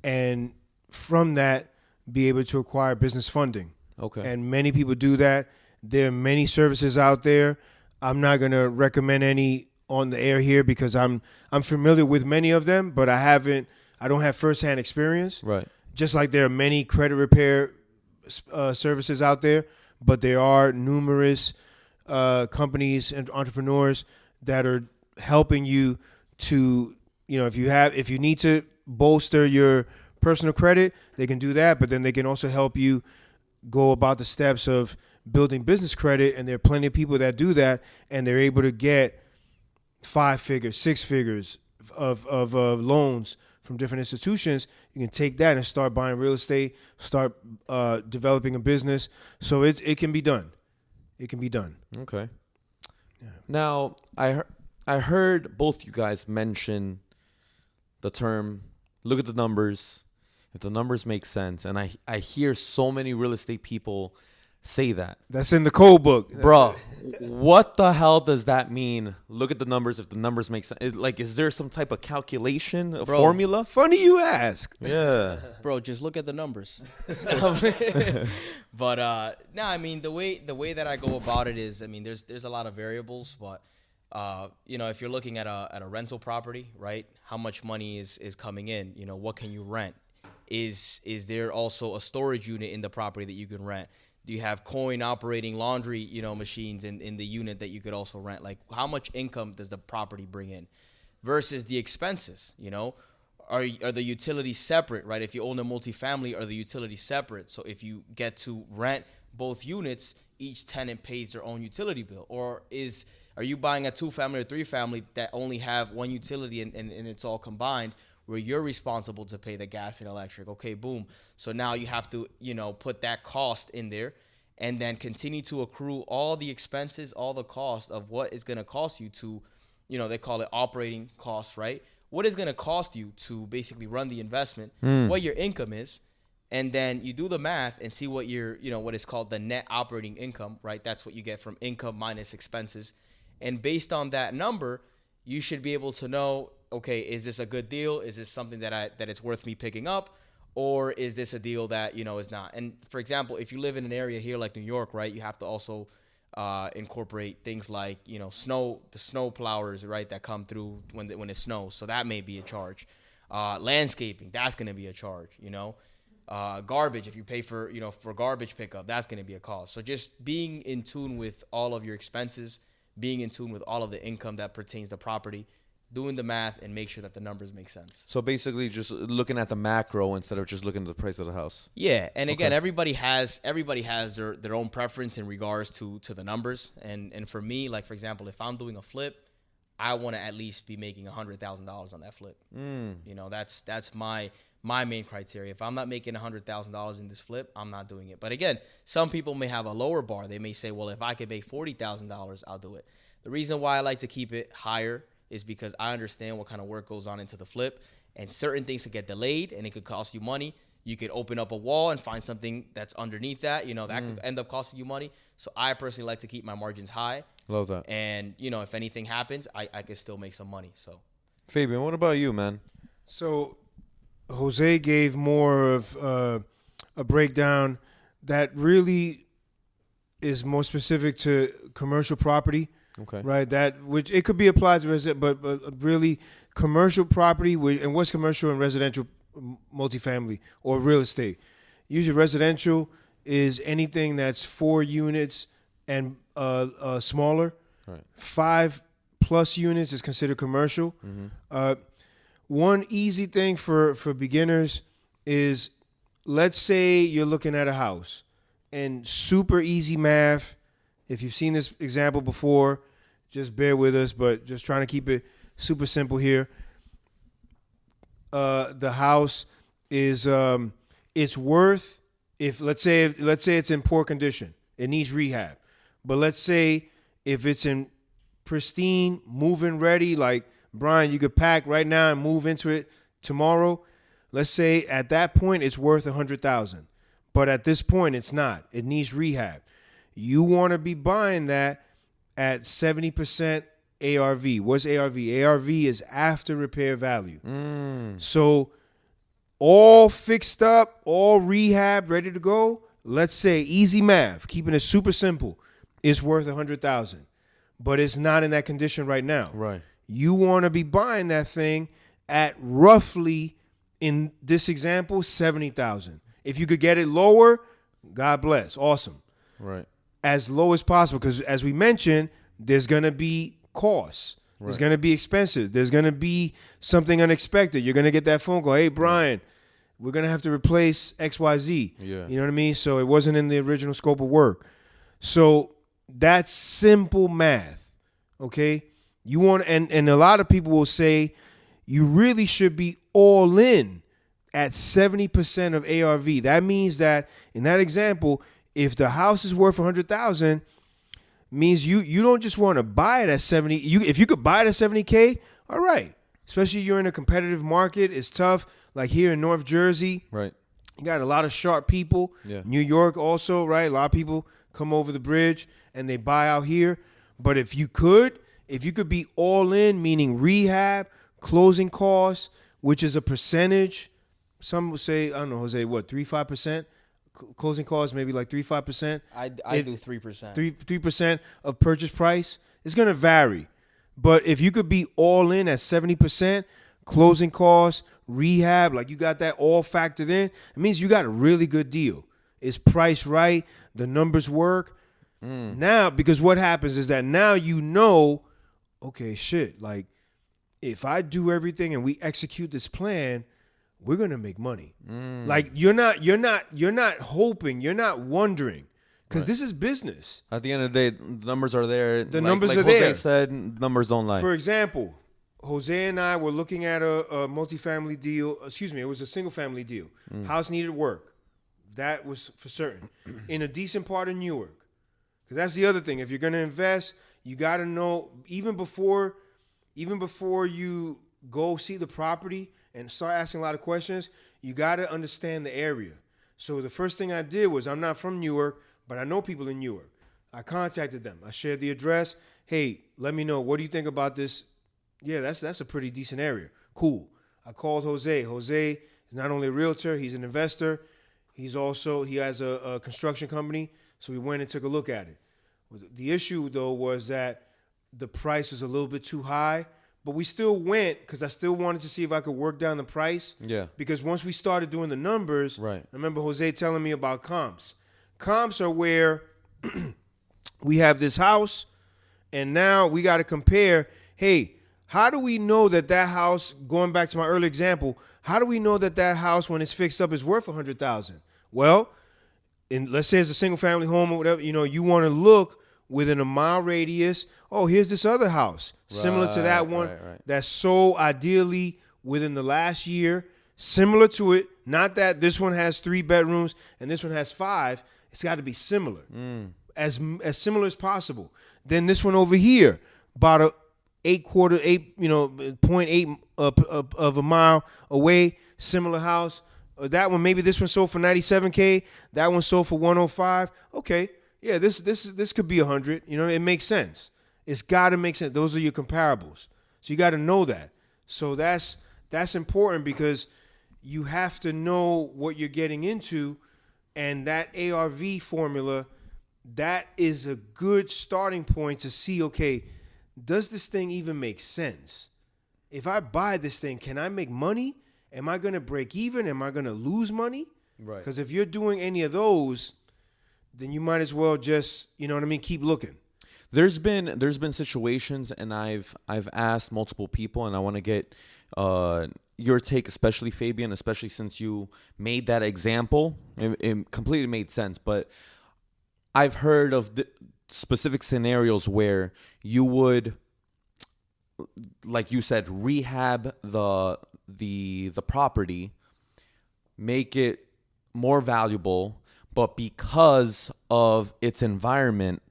and from that be able to acquire business funding. Okay. And many people do that. There are many services out there. I'm not going to recommend any on the air here because I'm familiar with many of them, but I don't have firsthand experience. Right. Just like there are many credit repair services out there, but there are numerous companies and entrepreneurs that are helping you to, if you need to bolster your personal credit, they can do that, but then they can also help you go about the steps of building business credit, and there are plenty of people that do that, and they're able to get 5 figures, 6 figures of loans from different institutions. You can take that and start buying real estate, start developing a business. So it can be done. It can be done. Okay. Yeah. Now, I heard both you guys mention the term, look at the numbers. If the numbers make sense, and I hear so many real estate people say that. That's in the code book. Bro, what the hell does that mean? Look at the numbers if the numbers make sense. Is there some type of calculation, a formula? Funny you ask. Yeah. Bro, just look at the numbers. But I mean, the way that I go about it is, I mean, there's a lot of variables, but if you're looking at a rental property, right? How much money is coming in? What can you rent? Is there also a storage unit in the property that you can rent? Do you have coin operating laundry, machines in the unit that you could also rent? Like, how much income does the property bring in versus the expenses? Are the utilities separate, right? If you own a multifamily, are the utilities separate? So if you get to rent both units, each tenant pays their own utility bill. Or are you buying a 2-family or 3-family that only have one utility and it's all combined, where you're responsible to pay the gas and electric? Okay, boom. So now you have to, put that cost in there and then continue to accrue all the expenses, all the cost of what is going to cost you to, they call it operating costs, right? What is going to cost you to basically run the investment, what your income is, and then you do the math and see what what is called the net operating income, right? That's what you get from income minus expenses. And based on that number, you should be able to know, okay, is this a good deal? Is this something that it's worth me picking up? Or is this a deal that, is not? And for example, if you live in an area here like New York, right, you have to also incorporate things like, the snow plowers, right, that come through when it snows. So that may be a charge. Landscaping, that's going to be a charge, Garbage, if you pay for garbage pickup, that's going to be a cost. So just being in tune with all of your expenses, being in tune with all of the income that pertains to property, doing the math, and make sure that the numbers make sense. So basically, just looking at the macro instead of just looking at the price of the house. Yeah, and again, everybody has their own preference in regards to the numbers. And for me, like for example, if I'm doing a flip, I want to at least be making $100,000 on that flip. That's my main criteria. If I'm not making $100,000 in this flip, I'm not doing it. But again, some people may have a lower bar. They may say, well, if I could make $40,000, I'll do it. The reason why I like to keep it higher is because I understand what kind of work goes on into the flip, and certain things could get delayed and it could cost you money. You could open up a wall and find something that's underneath that, that could end up costing you money. So I personally like to keep my margins high. Love that. And, if anything happens, I can still make some money. So, Fabian, what about you, man? So Jose gave more of a breakdown that really is more specific to commercial property. Okay. Right. Which it could be applied to resident, but really commercial property. And what's commercial and residential multifamily or real estate? Usually residential is anything that's 4 units and smaller. Right. 5+ units is considered commercial. One easy thing for beginners is, let's say you're looking at a house, and super easy math. If you've seen this example before, just bear with us, but just trying to keep it super simple here. The house is it's worth, if let's say it's in poor condition, it needs rehab. But let's say if it's in pristine, move-in ready, like Brian, you could pack right now and move into it tomorrow. Let's say at that point it's worth $100,000, but at this point it's not. It needs rehab. You want to be buying that at 70% ARV. What's ARV? ARV is after repair value. So all fixed up, all rehab, ready to go. Let's say easy math, keeping it super simple, it's worth $100,000, but it's not in that condition right now. Right. You want to be buying that thing at roughly, in this example, $70,000. If you could get it lower, God bless, awesome. Right. As low as possible, because as we mentioned, there's going to be costs. There's going to be expenses. There's going to be something unexpected. You're going to get that phone call. Hey, Brian, we're going to have to replace XYZ. Yeah. You know what I mean? So it wasn't in the original scope of work. So that's simple math, okay? You want, and a lot of people will say you really should be all in at 70% of ARV. That means that in that example, if the house is worth $100,000, means you don't just want to buy it at 70. If you could buy it at $70K, all right. Especially you're in a competitive market, it's tough. Like here in North Jersey, Right. you got a lot of sharp people. Yeah. New York also, right? A lot of people come over the bridge and they buy out here. But if you could be all in, meaning rehab, closing costs, which is a percentage. Some would say, I don't know, Jose, what, 3-5%? Closing costs, maybe like 3-5%. I do 3%. 3% of purchase price. It's going to vary. But if you could be all in at 70%, closing costs, rehab, like you got that all factored in, it means you got a really good deal. It's priced right. The numbers work. Now, because what happens is that now you know, okay, shit, like if I do everything and we execute this plan, we're going to make money. Like you're not hoping, you're not wondering, because this is business. At the end of the day, the numbers are there. The numbers are Jose there. said, numbers don't lie. For example, Jose and I were looking at a multifamily deal. It was a single family deal. House needed work. That was for certain. In a decent part of Newark. Because that's the other thing. If you're going to invest, you got to know, even before even before you go see the property and start asking a lot of questions, you got to understand the area. So the first thing I did was, I'm not from Newark, but I know people in Newark. I contacted them. I shared the address. Hey, let me know. What do you think about this? Yeah, that's a pretty decent area. Cool. I called Jose. Jose is not only a realtor, he's an investor. He has a construction company. So we went and took a look at it. The issue, though, was that the price was a little bit too high, but we still went because I still wanted to see if I could work down the price. Yeah. Because once we started doing the numbers, Right. I remember Jose telling me about comps. Comps are where we have this house, and now we got to compare, hey, how do we know that house, going back to my earlier example, how do we know that house, when it's fixed up, is worth $100,000? Well, let's say it's a single family home or whatever, you want to look within a mile radius. Oh, here's this other house similar to that one that's sold ideally within the last year, similar to it. Not that this one has 3 bedrooms and this one has 5. It's got to be similar, as similar as possible. Then this one over here, about a 0.8 of a mile away, similar house. That one, maybe this one sold for $97K. That one sold for $105. Okay, yeah, this could be 100. It makes sense. It's got to make sense. Those are your comparables. So you got to know that. So that's important because you have to know what you're getting into, and that ARV formula, that is a good starting point to see, okay, does this thing even make sense? If I buy this thing, can I make money? Am I going to break even? Am I going to lose money? Right. Because if you're doing any of those, then you might as well just, keep looking. There's been situations, and I've asked multiple people, and I want to get your take, especially Fabian, especially since you made that example. It completely made sense, but I've heard of specific scenarios where you would, like you said, rehab the property, make it more valuable, but because of its environment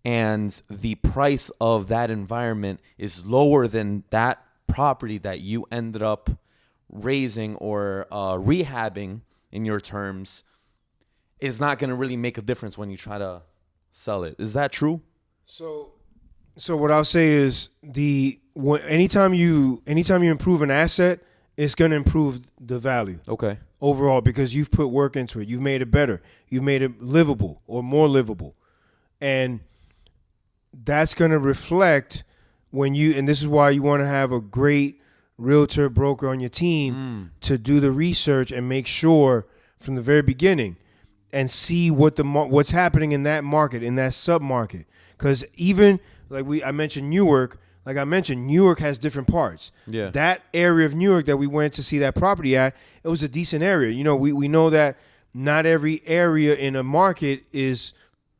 and the price of that environment is lower than that property that you ended up raising or rehabbing, in your terms, is not going to really make a difference when you try to sell it. Is that true? So what I'll say is anytime you improve an asset, it's going to improve the value. Okay. Overall, because you've put work into it. You've made it better. You've made it livable or more livable. And that's going to reflect and this is why you want to have a great realtor broker on your team to do the research and make sure from the very beginning and see what's happening in that market, in that sub-market. Because even I mentioned Newark, Newark has different parts. Yeah. That area of Newark that we went to see that property at, it was a decent area. We know that not every area in a market is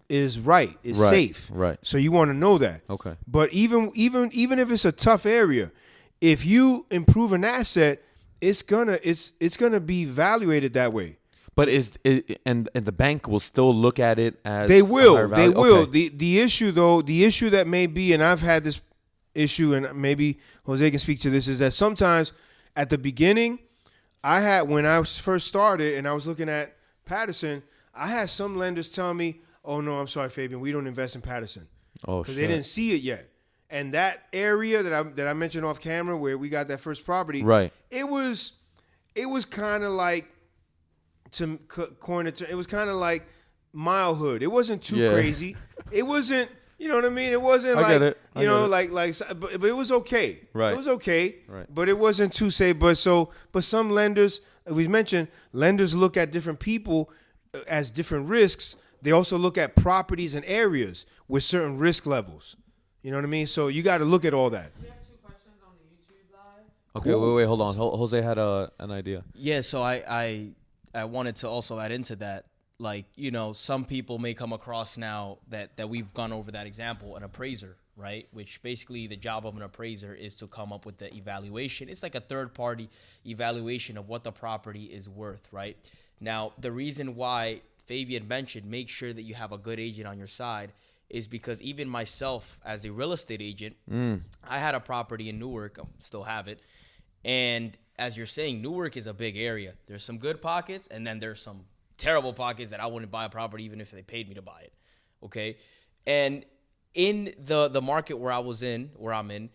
safe. Right. So you want to know that. Okay. But even if it's a tough area, if you improve an asset, it's gonna be evaluated that way. But and the bank will still look at it as they will. They will. Okay. The issue that may be, and I've had this issue, and maybe Jose can speak to this, is that sometimes at the beginning, when I first started and I was looking at Patterson, I had some lenders tell me, "Oh no, I'm sorry, Fabian, we don't invest in Patterson," because they didn't see it yet. And that area that I mentioned off camera where we got that first property, right? It was kind of like, to coin it, it was kind of like mile hood. It wasn't too crazy. It wasn't, you know what I mean? It wasn't but it was okay. Right. It was okay. Right. But it wasn't too safe. But some lenders, we mentioned, lenders look at different people as different risks. They also look at properties and areas with certain risk levels. You know what I mean? So you got to look at all that. We have 2 questions on the YouTube live. Okay, wait, hold on. Jose had an idea. Yeah, so I wanted to also add into that, some people may come across now that we've gone over that example, an appraiser, right? Which basically the job of an appraiser is to come up with the evaluation. It's like a third-party evaluation of what the property is worth, right? Now, the reason why Fabian mentioned make sure that you have a good agent on your side is because even myself as a real estate agent, I had a property in Newark, I still have it. And as you're saying, Newark is a big area. There's some good pockets, and then there's some terrible pockets that I wouldn't buy a property even if they paid me to buy it. Okay. And in the market where I'm in,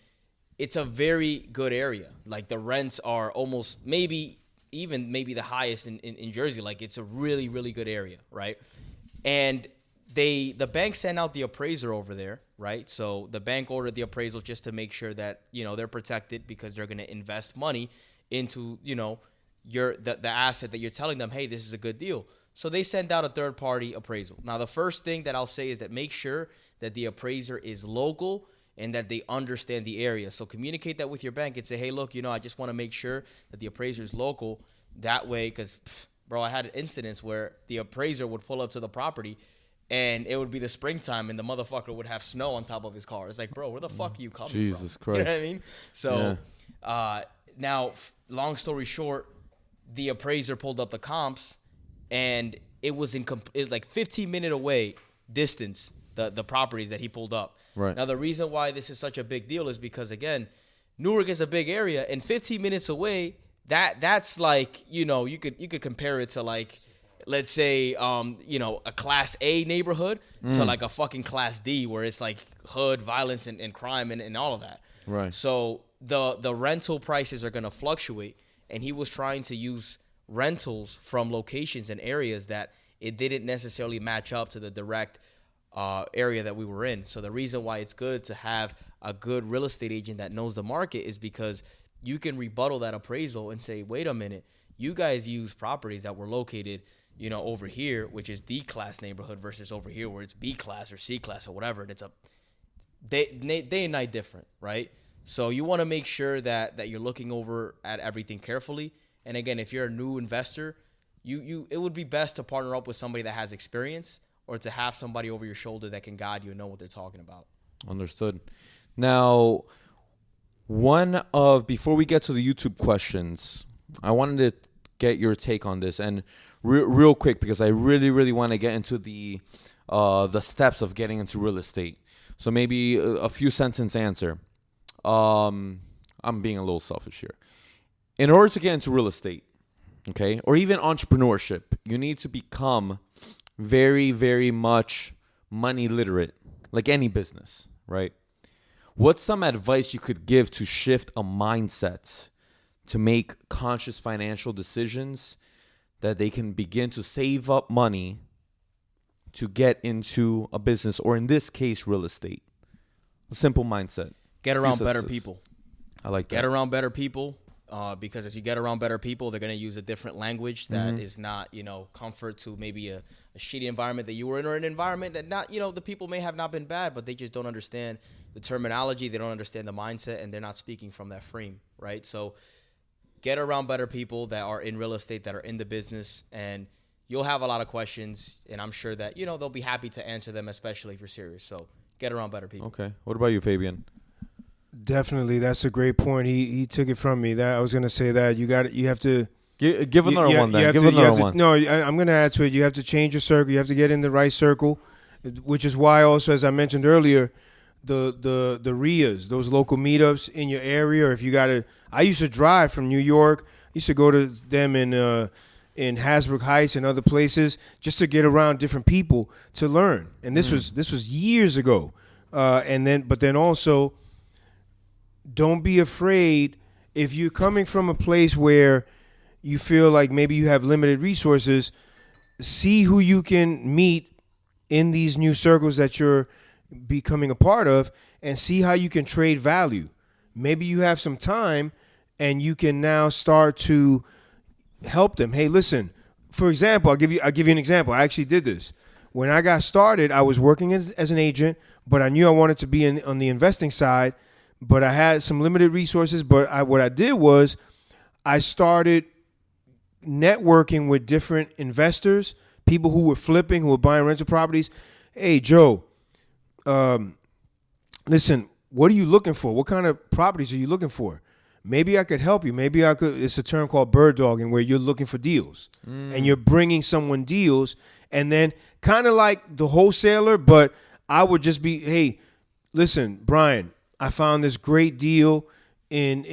it's a very good area. Like the rents are almost maybe the highest in Jersey. Like it's a really, really good area, right? And the bank sent out the appraiser over there, right? So the bank ordered the appraisal just to make sure that, they're protected because they're going to invest money into, the asset that you're telling them, hey, this is a good deal. So they sent out a third-party appraisal. Now, the first thing that I'll say is that make sure that the appraiser is local and that they understand the area. So communicate that with your bank and say, hey, look, I just want to make sure that the appraiser is local. That way, because, bro, I had incidents where the appraiser would pull up to the property and it would be the springtime and the motherfucker would have snow on top of his car. It's like, bro, where the fuck are you coming from? Jesus Christ. You know what I mean? So now, long story short, the appraiser pulled up the comps and it was like 15-minute away distance, the properties that he pulled up. Right. Now, the reason why this is such a big deal is because, again, Newark is a big area, and 15 minutes away, that's like, you could compare it to like, let's say, a Class A neighborhood to like a fucking Class D where it's like hood, violence, and crime and all of that. Right. So the rental prices are going to fluctuate, and he was trying to use rentals from locations and areas that it didn't necessarily match up to the direct area that we were in. So the reason why it's good to have a good real estate agent that knows the market is because you can rebuttal that appraisal and say, wait a minute, you guys use properties that were located, over here, which is D class neighborhood versus over here where it's B class or C class or whatever. And it's a day and night different, right? So you want to make sure that you're looking over at everything carefully. And again, if you're a new investor, it would be best to partner up with somebody that has experience or to have somebody over your shoulder that can guide you and know what they're talking about. Understood. Now, before we get to the YouTube questions, I wanted to get your take on this and real quick because I really, really want to get into the steps of getting into real estate. So maybe a few sentence answer. I'm being a little selfish here. In order to get into real estate, okay, or even entrepreneurship, you need to become very, very much money literate, like any business, right? What's some advice you could give to shift a mindset to make conscious financial decisions that they can begin to save up money to get into a business, or in this case, real estate? A simple mindset. Get around better people. I like that. Get around better people. Because as you get around better people, they're going to use a different language that is not, comfort to maybe a shitty environment that you were in, or an environment that not, the people may have not been bad, but they just don't understand the terminology. They don't understand the mindset, and they're not speaking from that frame, right? So get around better people that are in real estate, that are in the business, and you'll have a lot of questions, and I'm sure that, they'll be happy to answer them, especially if you're serious. So get around better people. Okay. What about you, Fabian? Definitely, that's a great point. He took it from me. That I was going to say that you have to give another one. Then give another one. No, I'm going to add to it. You have to change your circle. You have to get in the right circle, which is why also, as I mentioned earlier, the RIAs, those local meetups in your area. Or if you got to, I used to drive from New York. I used to go to them in Hasbrook Heights and other places just to get around different people to learn. And this was years ago. But then also, don't be afraid if you're coming from a place where you feel like maybe you have limited resources. See who you can meet in these new circles that you're becoming a part of, and see how you can trade value. Maybe you have some time and you can now start to help them. Hey, listen, for example, I'll give you an example. I actually did this. When I got started, I was working as an agent, but I knew I wanted to be on the investing side. But I had some limited resources. But what I did was I started networking with different investors, people who were flipping, who were buying rental properties. Hey, Joe, listen, what are you looking for? What kind of properties are you looking for? Maybe I could help you. Maybe I could. It's a term called bird dogging, where you're looking for deals and you're bringing someone deals, and then kind of like the wholesaler, but I would just be, hey, listen, Brian, I found this great deal in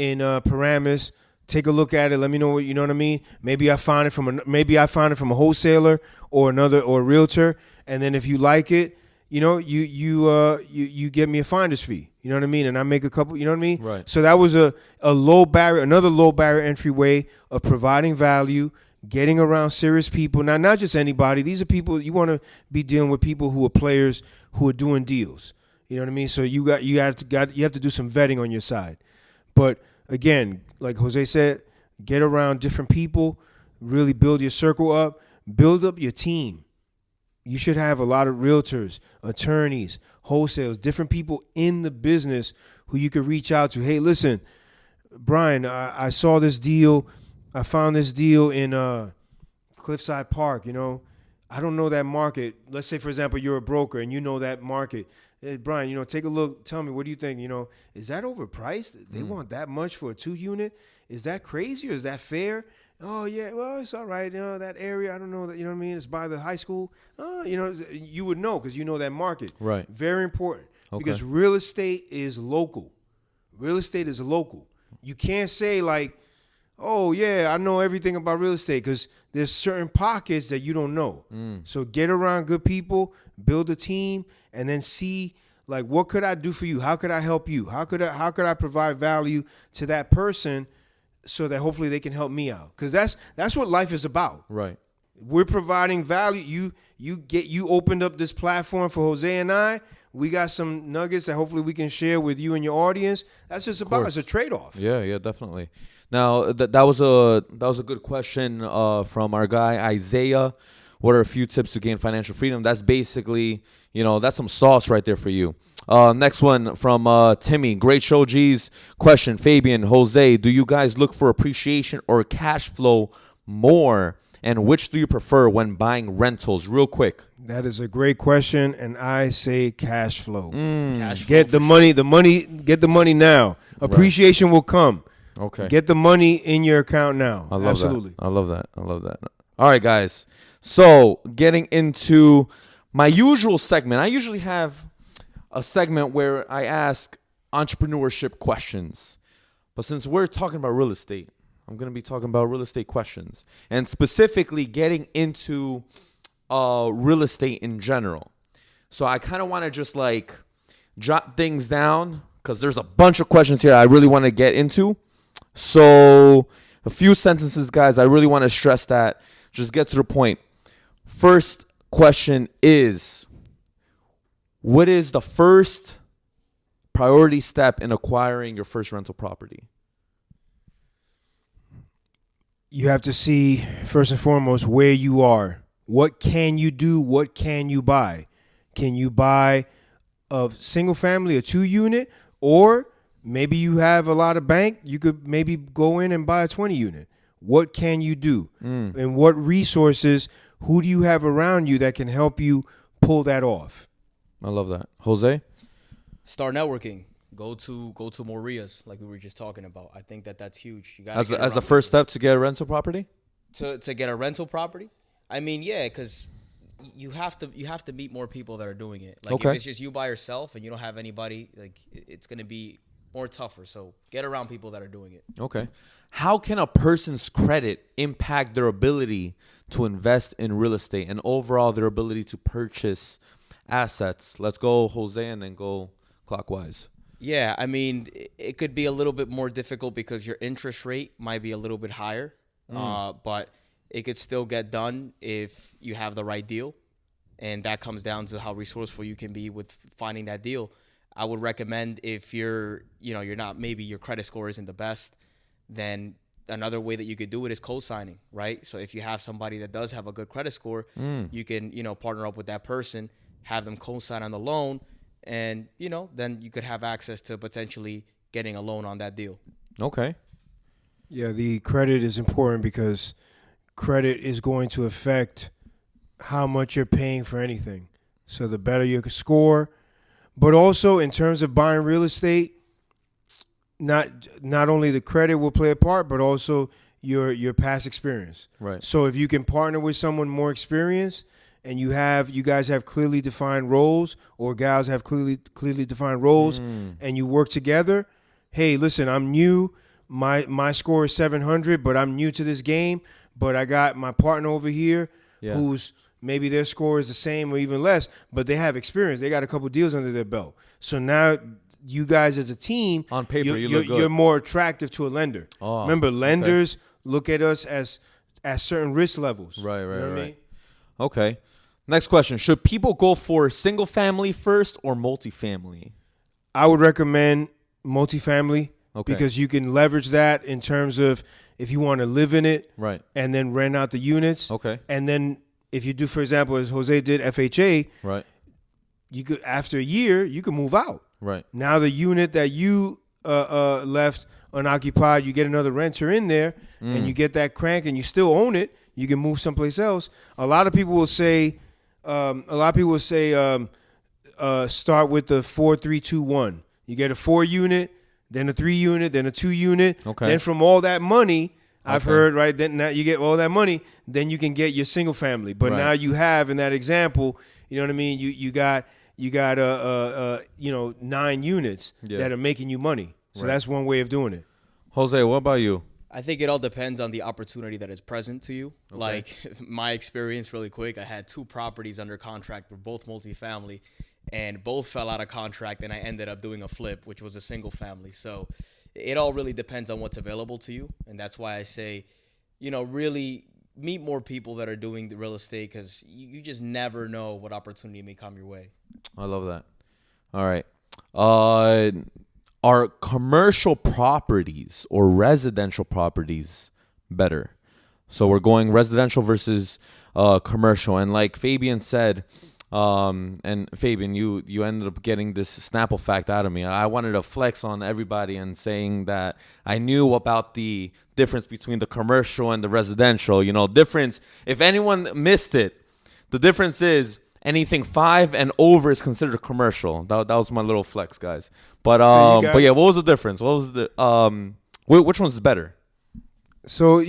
Paramus. Take a look at it. Let me know what you know what I mean. Maybe I find it from a wholesaler or a realtor, and then if you like it, you get me a finder's fee. You know what I mean? And I make a couple. You know what I mean? Right. So that was another low barrier entry way of providing value, getting around serious people. Now, not just anybody. These are people you want to be dealing with, people who are players who are doing deals. You know what I mean? So you have to do some vetting on your side. But again, like Jose said, get around different people, really build your circle up, build up your team. You should have a lot of realtors, attorneys, wholesalers, different people in the business who you could reach out to. Hey, listen, Brian, I saw this deal. I found this deal in Cliffside Park. I don't know that market. Let's say, for example, you're a broker and you know that market. Hey, Brian, take a look. Tell me, what do you think? Is that overpriced? They want that much for a 2-unit? Is that crazy or is that fair? Oh, yeah, well, it's all right. That area, I don't know. You know what I mean? It's by the high school. You would know because you know that market. Right. Very important because Okay. real estate is local. Real estate is local. You can't say like, oh, yeah, I know everything about real estate because there's certain pockets that you don't know. So get around good people, build a team, and then see, like, what could I do for you? How could I help you? How could I provide value to that person so that hopefully they can help me out? Because that's what life is about. Right. We're providing value. You opened up this platform for Jose and I. We got some nuggets that hopefully we can share with you and your audience. That's just about it's a trade-off. Yeah, definitely. Now that was a good question from our guy Isaiah. What are a few tips to gain financial freedom? That's basically, that's some sauce right there for you. Next one from Timmy. Great show, G's. Question, Fabian, Jose, do you guys look for appreciation or cash flow more? And which do you prefer when buying rentals? Real quick. That is a great question, and I say cash flow. Cash Get flow the money. Get the money now. Appreciation will come. Okay. Get the money in your account now. I love Absolutely. that. I love that. All right, guys. So getting into my usual segment, I usually have a segment where I ask entrepreneurship questions. But since we're talking about real estate, I'm going to be talking about real estate questions and specifically getting into real estate in general. So I kind of want to just like jot things down because there's a bunch of questions here I really want to get into. So a few sentences, guys. I really want to stress that. Just get to the point. First question is, what is the first priority step in acquiring your first rental property? You have to see, first and foremost, where you are. What can you do? What can you buy? Can you buy a single family, a 2-unit, or maybe you have a lot of bank, you could maybe go in and buy a 20-unit. What can you do? And what resources, who do you have around you that can help you pull that off? I love that. Jose? Start networking. Go to more RIAs like we were just talking about. I think that's huge. You got As a first step to get a rental property? to get a rental property. I mean, yeah, because you have to meet more people that are doing it. Like Okay. if it's just you by yourself and you don't have anybody, like it's gonna be more tougher. So get around people that are doing it. Okay. How can a person's credit impact their ability to invest in real estate and overall their ability to purchase assets? Let's go Jose and then go clockwise. Yeah, I mean, it could be a little bit more difficult because your interest rate might be a little bit higher, but it could still get done if you have the right deal, and that comes down to how resourceful you can be with finding that deal. I would recommend if you're not, maybe your credit score isn't the best, then another way that you could do it is co-signing, right? So if you have somebody that does have a good credit score, you can, partner up with that person, have them co-sign on the loan, and, then you could have access to potentially getting a loan on that deal. Okay. Yeah, the credit is important because credit is going to affect how much you're paying for anything. So the better your score, but also in terms of buying real estate, not only the credit will play a part, but also your past experience. Right. So if you can partner with someone more experienced and you guys have clearly defined roles, or gals have clearly defined roles, and you work together. Hey, listen, I'm new. My score is 700, but I'm new to this game. But I got my partner over here who's maybe their score is the same or even less, but they have experience. They got a couple deals under their belt. So now you guys as a team, On paper, you look good. You're more attractive to a lender. Oh, Remember, lenders look at us as certain risk levels. Right. You know what I mean? Okay. Next question. Should people go for single family first or multifamily? I would recommend multifamily Okay. because you can leverage that in terms of if you want to live in it Right. and then rent out the units. Okay. And then if you do, for example, as Jose did, FHA, Right. you could after a year you can move out. Right. Now the unit that you left unoccupied, you get another renter in there, and you get that crank, and you still own it. You can move someplace else. A lot of people will say, start with the 4-3-2-1. You get a 4-unit, then a 3-unit, then a 2-unit. Okay. Then from all that money, I've Okay. heard, right? Then now you get all that money, then you can get your single family. But Right. now you have in that example, you know what I mean? You got 9 units that are making you money. So that's one way of doing it. Jose, what about you? I think it all depends on the opportunity that is present to you. Like my experience really quick, I had 2 properties under contract, were both multifamily, and both fell out of contract, and I ended up doing a flip, which was a single family. So it all really depends on what's available to you. And that's why I say, really meet more people that are doing the real estate, because you just never know what opportunity may come your way. I love that. All right. Are commercial properties or residential properties better? So we're going residential versus commercial. And like Fabian said, and Fabian, you ended up getting this Snapple fact out of me. I wanted to flex on everybody and saying that I knew about the difference between the commercial and the residential. Difference, if anyone missed it, the difference is anything 5 and over is considered commercial. That was my little flex, guys. But what was the difference? What was the which one's better? So,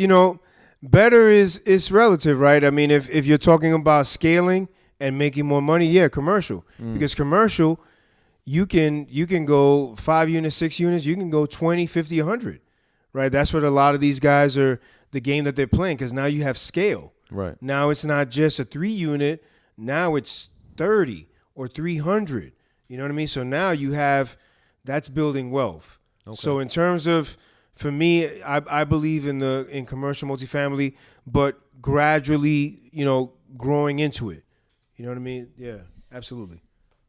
better is relative, right? I mean, if you're talking about scaling and making more money, commercial. Because commercial, you can go 5 units, 6 units, you can go 20, 50, 100, right? That's what a lot of these guys are, the game that they're playing, because now you have scale. Right. Now it's not just a 3-unit, now it's 30 or 300. You know what I mean? So now you have, that's building wealth. Okay. So in terms of, for me, I believe in commercial multifamily, but gradually, growing into it. You know what I mean? Yeah, absolutely.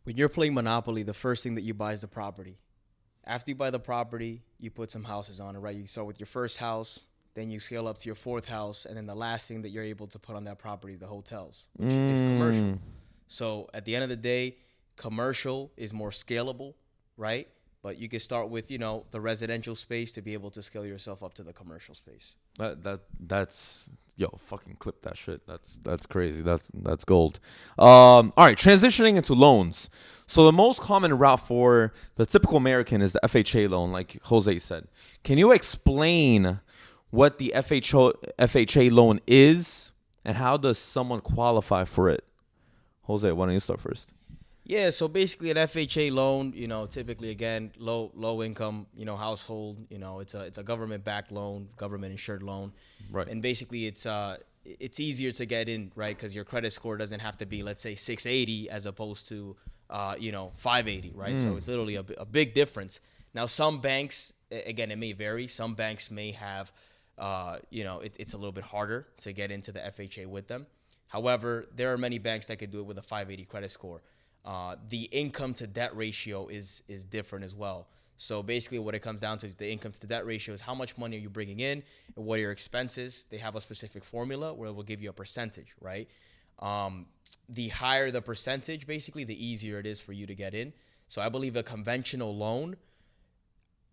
When you're playing Monopoly, the first thing that you buy is the property. After you buy the property, you put some houses on it, right? You start with your first house, then you scale up to your 4th house, and then the last thing that you're able to put on that property, the hotels, which is commercial. So at the end of the day, commercial is more scalable, right? But you can start with, the residential space to be able to scale yourself up to the commercial space. That's fucking clip that shit. That's crazy. That's gold. All right, transitioning into loans. So the most common route for the typical American is the FHA loan, like Jose said. Can you explain what the FHA loan is and how does someone qualify for it? Jose, why don't you start first? Yeah, so basically an FHA loan, typically again low income, household, it's a government backed loan, government insured loan, right? And basically it's easier to get in, right? Because your credit score doesn't have to be, let's say, 680 as opposed to 580, right? So it's literally a big difference. Now some banks, again, it may vary. Some banks may have, it's a little bit harder to get into the FHA with them. However, there are many banks that could do it with a 580 credit score. The income to debt ratio is different as well. So basically what it comes down to is the income to debt ratio is how much money are you bringing in and what are your expenses. They have a specific formula where it will give you a percentage, right? The higher the percentage, basically, the easier it is for you to get in. So I believe a conventional loan,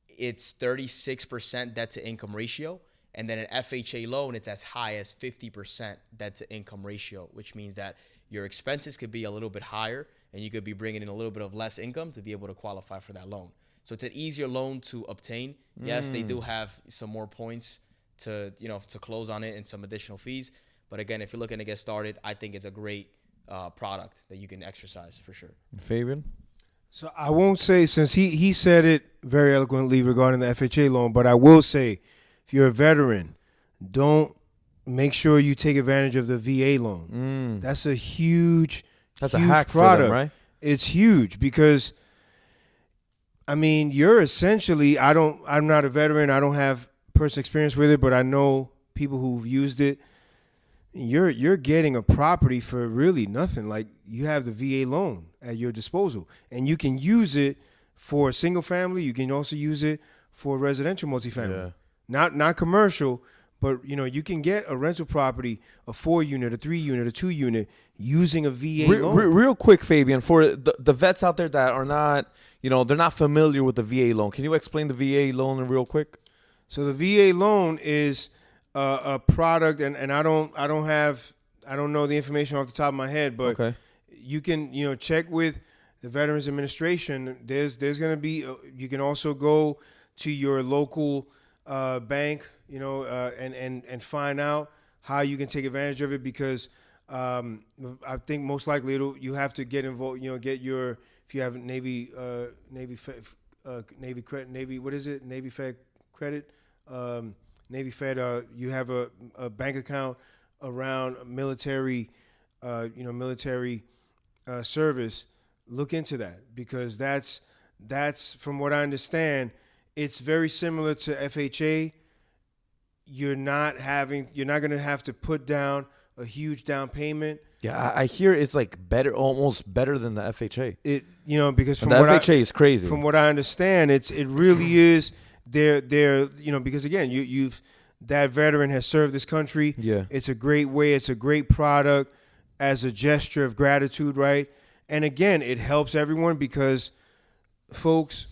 it's 36% debt to income ratio. And then an FHA loan, it's as high as 50% debt to income ratio, which means that your expenses could be a little bit higher and you could be bringing in a little bit of less income to be able to qualify for that loan. So it's an easier loan to obtain. Yes, they do have some more points to close on it and some additional fees. But again, if you're looking to get started, I think it's a great product that you can exercise for sure. Fabian? So I won't say, since he said it very eloquently regarding the FHA loan, but I will say, if you're a veteran, don't make sure you take advantage of the VA loan. That's a huge, That's huge a hack product. for them, right? It's huge because, I mean, you're essentially, I'm not a veteran. I don't have personal experience with it, but I know people who've used it. You're getting a property for really nothing. Like, you have the VA loan at your disposal, and you can use it for a single family. You can also use it for residential multifamily, not commercial, but you can get a rental property, a 4-unit, a 3-unit, a 2-unit using a VA loan. Real quick, Fabian, for the vets out there that are not, they're not familiar with the VA loan. Can you explain the VA loan real quick? So the VA loan is a product, and I don't know the information off the top of my head, but Okay. you can check with the Veterans Administration. There's going to be you can also go to your local bank, and find out how you can take advantage of it, because I think most likely you have to get involved. Get your, if you have Navy credit, Navy, what is it? Navy Fed credit. Navy Fed, you have a bank account around military, military service. Look into that, because that's from what I understand, it's very similar to FHA. You're not going to have to put down a huge down payment. Yeah, I hear it's like better, almost better than the FHA. Because from the what FHA is crazy. From what I understand, it really is. They're because again, you've that veteran has served this country. Yeah, it's a great way. It's a great product as a gesture of gratitude, right? And again, it helps everyone, because, folks,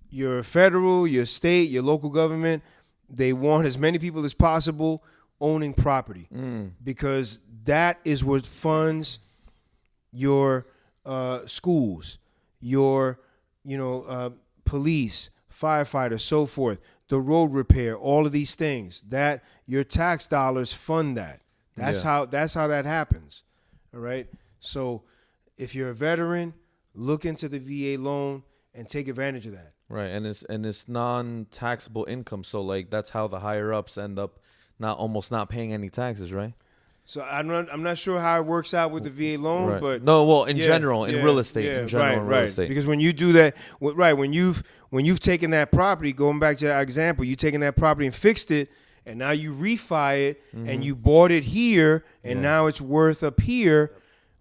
your federal, your state, your local government, they want as many people as possible owning property, because that is what funds your schools, your police, firefighters, so forth, the road repair, all of these things. That your tax dollars fund that. That's how that happens. All right. So if you're a veteran, look into the VA loan and take advantage of that. right. And it's non-taxable income, so like that's how the higher ups end up almost not paying any taxes, right? So I'm not sure how it works out with the VA loan, Right. but no, well, in general, in real estate, in general, in real right. estate. Because when you do that, when you've taken that property, going back to that example, you taken that property and fixed it, and now you refi it, and you bought it here, and now it's worth up here.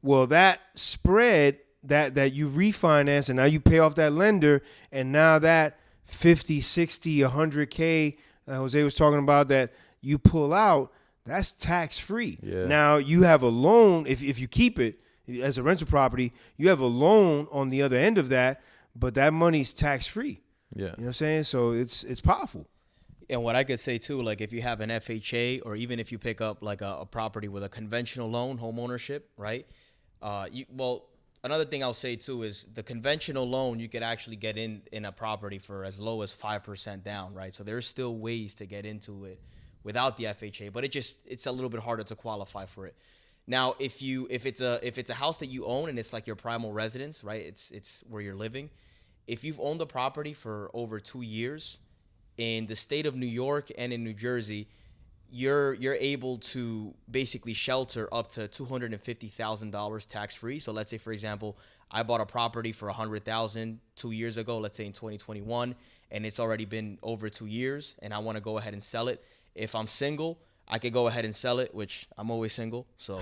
Well, that spread that you refinance, and now you pay off that lender, and now that 50, 60, 100K Jose was talking about that you pull out, that's tax-free. Yeah. Now, you have a loan, if you keep it as a rental property, you have a loan on the other end of that, but that money's tax-free. Yeah. You know what I'm saying? So it's powerful. And what I could say too, like if you have an FHA, or even if you pick up like a property with a conventional loan, home ownership, right? Another thing I'll say too is the conventional loan, you could actually get in a property for as low as 5% down, right? So there's still ways to get into it without the FHA, but it's a little bit harder to qualify for it. Now, if it's a house that you own and it's like your primal residence, right? It's where you're living. If you've owned the property for over 2 years in the state of New York and in New Jersey, you're able to basically shelter up to $250,000 tax free. So let's say, for example, I bought a property for $100,000 2 years ago, let's say in 2021, and it's already been over 2 years, and I want to go ahead and sell it. If I'm single, I could go ahead and sell it, which I'm always single, so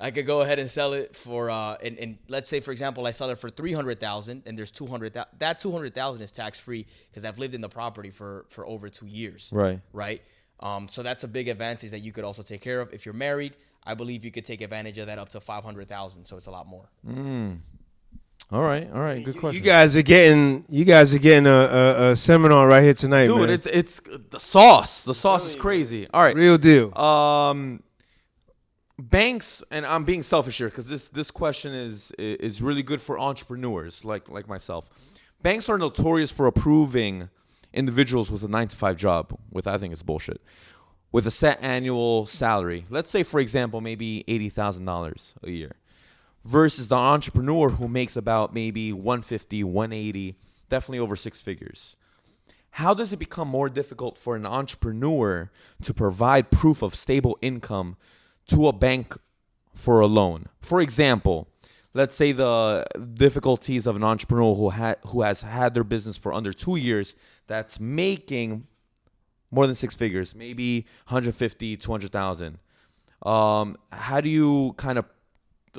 I could go ahead and sell it for and let's say, for example, I sell it for $300,000, and there's $200,000. That $200,000 is tax free because I've lived in the property for over 2 years. Right. So that's a big advantage that you could also take care of. If you're married, I believe you could take advantage of that up to $500,000. So it's a lot more. All right. Good question. You guys are getting a seminar right here tonight, dude. man. It's the sauce. The sauce is crazy. All right, Real deal. Banks, and I'm being selfish here because this question is really good for entrepreneurs like myself. Banks are notorious for approving individuals with a 9-to-5 job, which I think is bullshit. with a set annual salary, let's say, for example, maybe $80,000 a year, versus the entrepreneur who makes about maybe 150, 180, definitely over six figures. How does it become more difficult for an entrepreneur to provide proof of stable income to a bank for a loan? For example, let's say the difficulties of an entrepreneur who has had their business for under 2 years that's making more than six figures, maybe 150, 200,000. How do you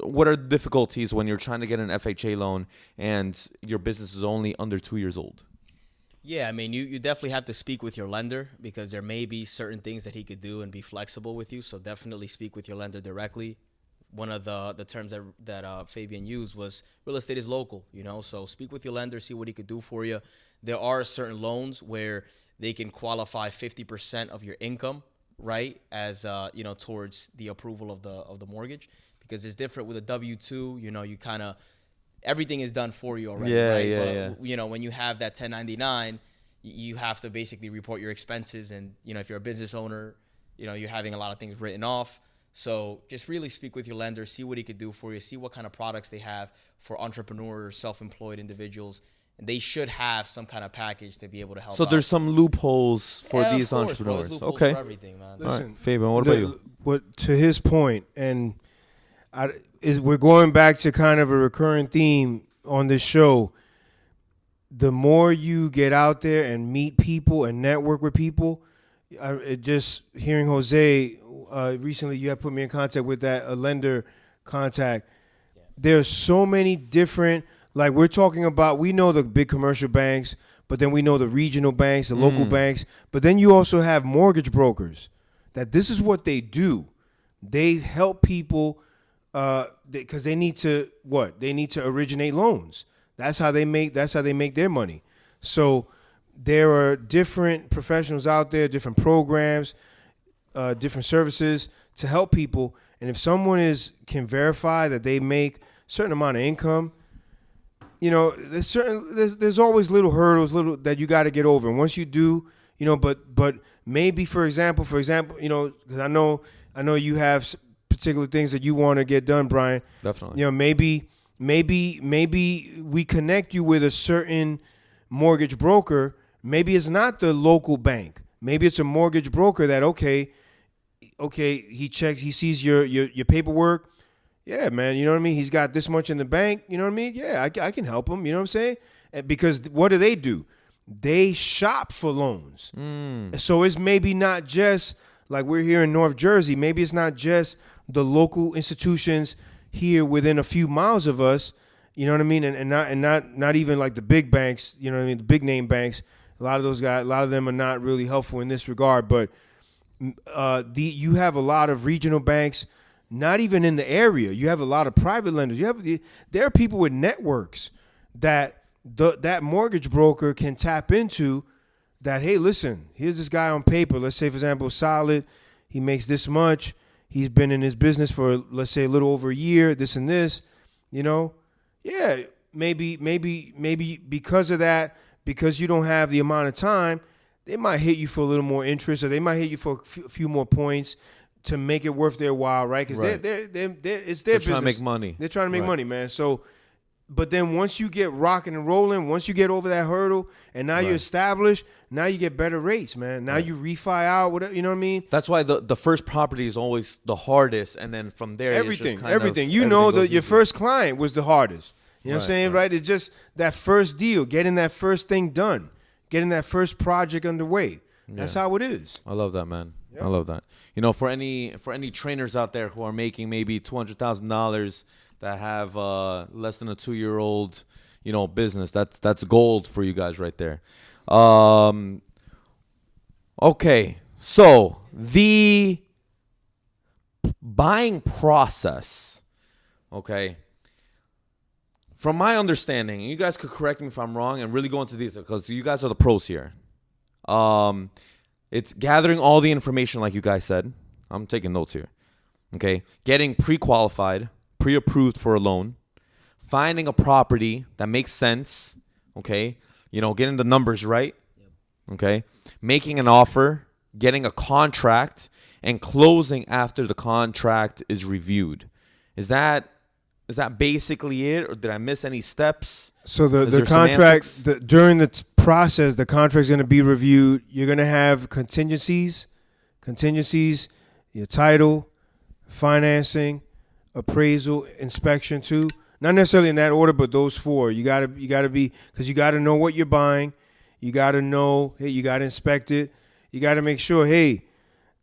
what are the difficulties when you're trying to get an FHA loan and your business is only under 2 years old? Yeah, I mean, you definitely have to speak with your lender because there may be certain things that he could do and be flexible with you. So definitely speak with your lender directly. One of the terms that Fabian used was real estate is local, so speak with your lender, see what he could do for you. There are certain loans where they can qualify 50% of your income, right, as towards the approval of the mortgage, because it's different with a W-2. You kind of everything is done for you already, right? But when you have that 1099, you have to basically report your expenses, and if you're a business owner, you're having a lot of things written off. So just really speak with your lender, see what he could do for you, see what kind of products they have for entrepreneurs, self-employed individuals. They should have some kind of package to be able to help. So there's some loopholes for these of course, entrepreneurs. Bro, loopholes okay. For everything, man. Listen, all right. Fabian, what about you? To his point, and we're going back to kind of a recurring theme on this show. The more you get out there and meet people and network with people, just hearing Jose recently, you have put me in contact with a lender contact. Yeah. There's so many different. Like we're talking about, we know the big commercial banks, but then we know the regional banks, the local banks. But then you also have mortgage brokers that this is what they do. They help people because they need to They need to originate loans. That's how they make their money. So there are different professionals out there, different programs, different services to help people. And if someone can verify that they make a certain amount of income, there's always little hurdles, that you got to get over. And once you do, but maybe for example, because I know you have particular things that you want to get done, Brian. Definitely. Maybe we connect you with a certain mortgage broker. Maybe it's not the local bank. Maybe it's a mortgage broker that okay, he checks, he sees your paperwork. Yeah, man, you know what I mean? He's got this much in the bank, you know what I mean? Yeah, I can help him, you know what I'm saying? Because what do? They shop for loans. So it's maybe not just like we're here in North Jersey. Maybe it's not just the local institutions here within a few miles of us, you know what I mean? And not even like the big banks, you know what I mean? The big name banks. A lot of those guys, a lot of them are not really helpful in this regard. But you have a lot of regional banks. Not even in the area. You have a lot of private lenders. There are people with networks that that mortgage broker can tap into that, hey, listen, here's this guy on paper. Let's say, for example, Solid. He makes this much. He's been in his business for, let's say, a little over a year, this and this. Yeah, maybe because of that, because you don't have the amount of time, they might hit you for a little more interest, or they might hit you for a few more points to make it worth their while, right? Because it's their business. They're trying to make money. They're trying to make money, man. So, but then once you get rocking and rolling, once you get over that hurdle, and now you're established, now you get better rates, man. Now you refi out, whatever, you know what I mean? That's why the first property is always the hardest, and then from there, everything. Your Your first client was the hardest. You know what I'm saying, right? It's just that first deal, getting that first thing done, getting that first project underway. That's how it is. I love that, man. Yep. I love that. For any trainers out there who are making maybe $200,000 that have less than a 2-year-old, business, that's gold for you guys right there. Okay, so the buying process, okay. From my understanding, and you guys could correct me if I'm wrong and really go into detail because you guys are the pros here. It's gathering all the information like you guys said. I'm taking notes here. Okay. Getting pre-qualified, pre-approved for a loan, finding a property that makes sense. Okay. Getting the numbers right. Okay. Making an offer. getting a contract, and closing after the contract is reviewed. Is that basically it, or did I miss any steps? So Is the there contract semantics? during the process, the contract's going to be reviewed. You're going to have contingencies, your title, financing, appraisal, inspection too. Not necessarily in that order, but those four. You gotta be, because you gotta know what you're buying. You gotta know, hey, you gotta inspect it. You gotta make sure, hey,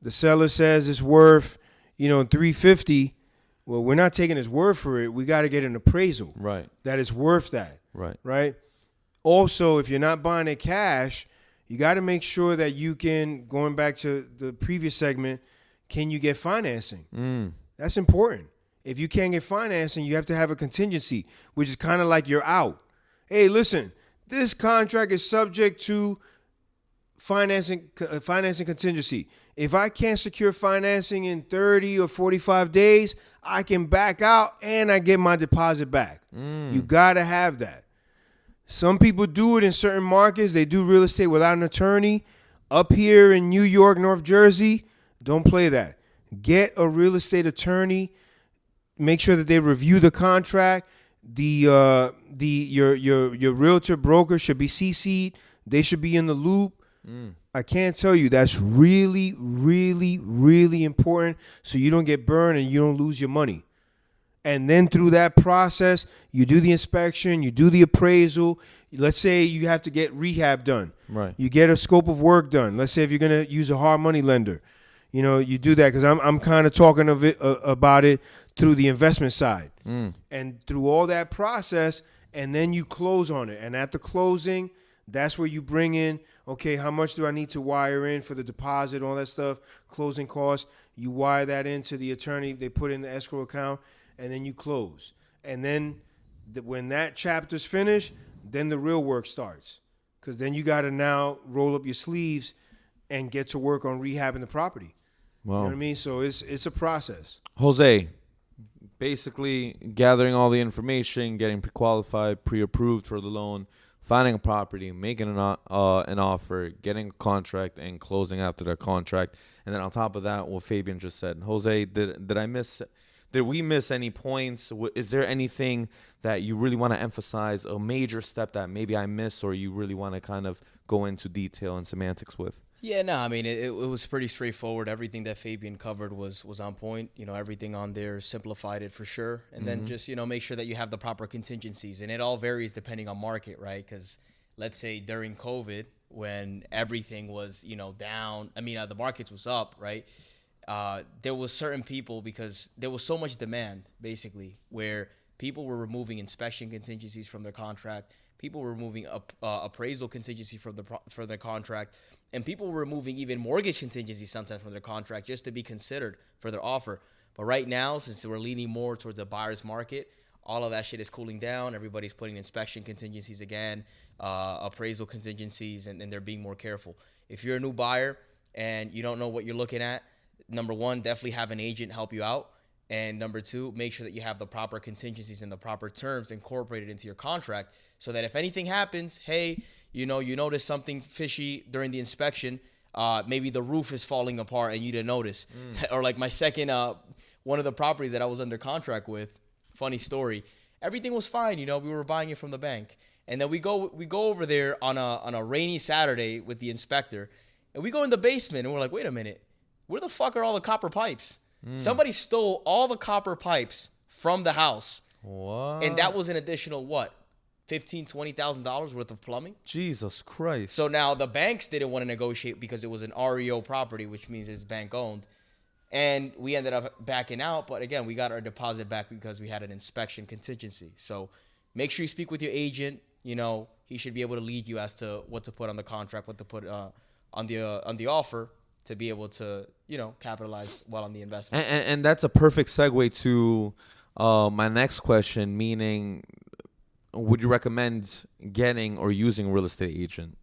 the seller says it's worth, $350. Well, we're not taking his word for it. We gotta get an appraisal. Right. That it's worth that. Right. Right. Also, if you're not buying it cash, you got to make sure that you can, going back to the previous segment, can you get financing? That's important. If you can't get financing, you have to have a contingency, which is kind of like you're out. Hey, listen, this contract is subject to financing contingency. If I can't secure financing in 30 or 45 days, I can back out and I get my deposit back. You got to have that. Some people do it in certain markets. They do real estate without an attorney. Up here in New York, North Jersey, don't play that. Get a real estate attorney. Make sure that they review the contract. Your realtor broker should be CC'd. They should be in the loop. I can't tell you, that's really, really, really important, so you don't get burned and you don't lose your money. And then through that process, you do the inspection, you do the appraisal. Let's say you have to get rehab done. Right. You get a scope of work done. Let's say if you're going to use a hard money lender, you do that, because I'm kind of talking about it through the investment side. And through all that process, and then you close on it. And at the closing, that's where you bring in, okay, how much do I need to wire in for the deposit, all that stuff, closing costs. You wire that into the attorney. They put in the escrow account, and then you close. And then when that chapter's finished, then the real work starts, because then you got to now roll up your sleeves and get to work on rehabbing the property. Wow. You know what I mean? So it's a process. Jose, basically gathering all the information, getting pre-qualified, pre-approved for the loan, finding a property, making an offer, getting a contract, and closing after that contract. And then on top of that, what Fabian just said. Jose, did we miss any points? Is there anything that you really want to emphasize, a major step that maybe I missed, or you really want to kind of go into detail and semantics with? Yeah, no, I mean, it was pretty straightforward. Everything that Fabian covered was on point. Everything on there simplified it for sure. And then just, make sure that you have the proper contingencies. And it all varies depending on market, right? Because let's say during COVID, when everything was, down, the markets was up, right? There was certain people, because there was so much demand, basically, where people were removing inspection contingencies from their contract. People were removing appraisal contingency for their contract. And people were removing even mortgage contingency sometimes from their contract just to be considered for their offer. But right now, since we're leaning more towards a buyer's market, all of that shit is cooling down. Everybody's putting inspection contingencies again, appraisal contingencies, and they're being more careful. If you're a new buyer and you don't know what you're looking at, number one, definitely have an agent help you out. And number two, make sure that you have the proper contingencies and the proper terms incorporated into your contract, so that if anything happens, hey, you notice something fishy during the inspection, maybe the roof is falling apart and you didn't notice. Or like my second, one of the properties that I was under contract with, funny story, everything was fine. We were buying it from the bank. And then we go over there on a rainy Saturday with the inspector, and we go in the basement and we're like, wait a minute, where the fuck are all the copper pipes? Somebody stole all the copper pipes from the house. What? And that was an additional, $15,000, $20,000 worth of plumbing? Jesus Christ. So now the banks didn't want to negotiate because it was an REO property, which means it's bank owned. And we ended up backing out. But again, we got our deposit back because we had an inspection contingency. So make sure you speak with your agent. He should be able to lead you as to what to put on the contract, what to put on the offer, to be able to, capitalize well on the investment. And that's a perfect segue to my next question, meaning, would you recommend getting or using a real estate agent?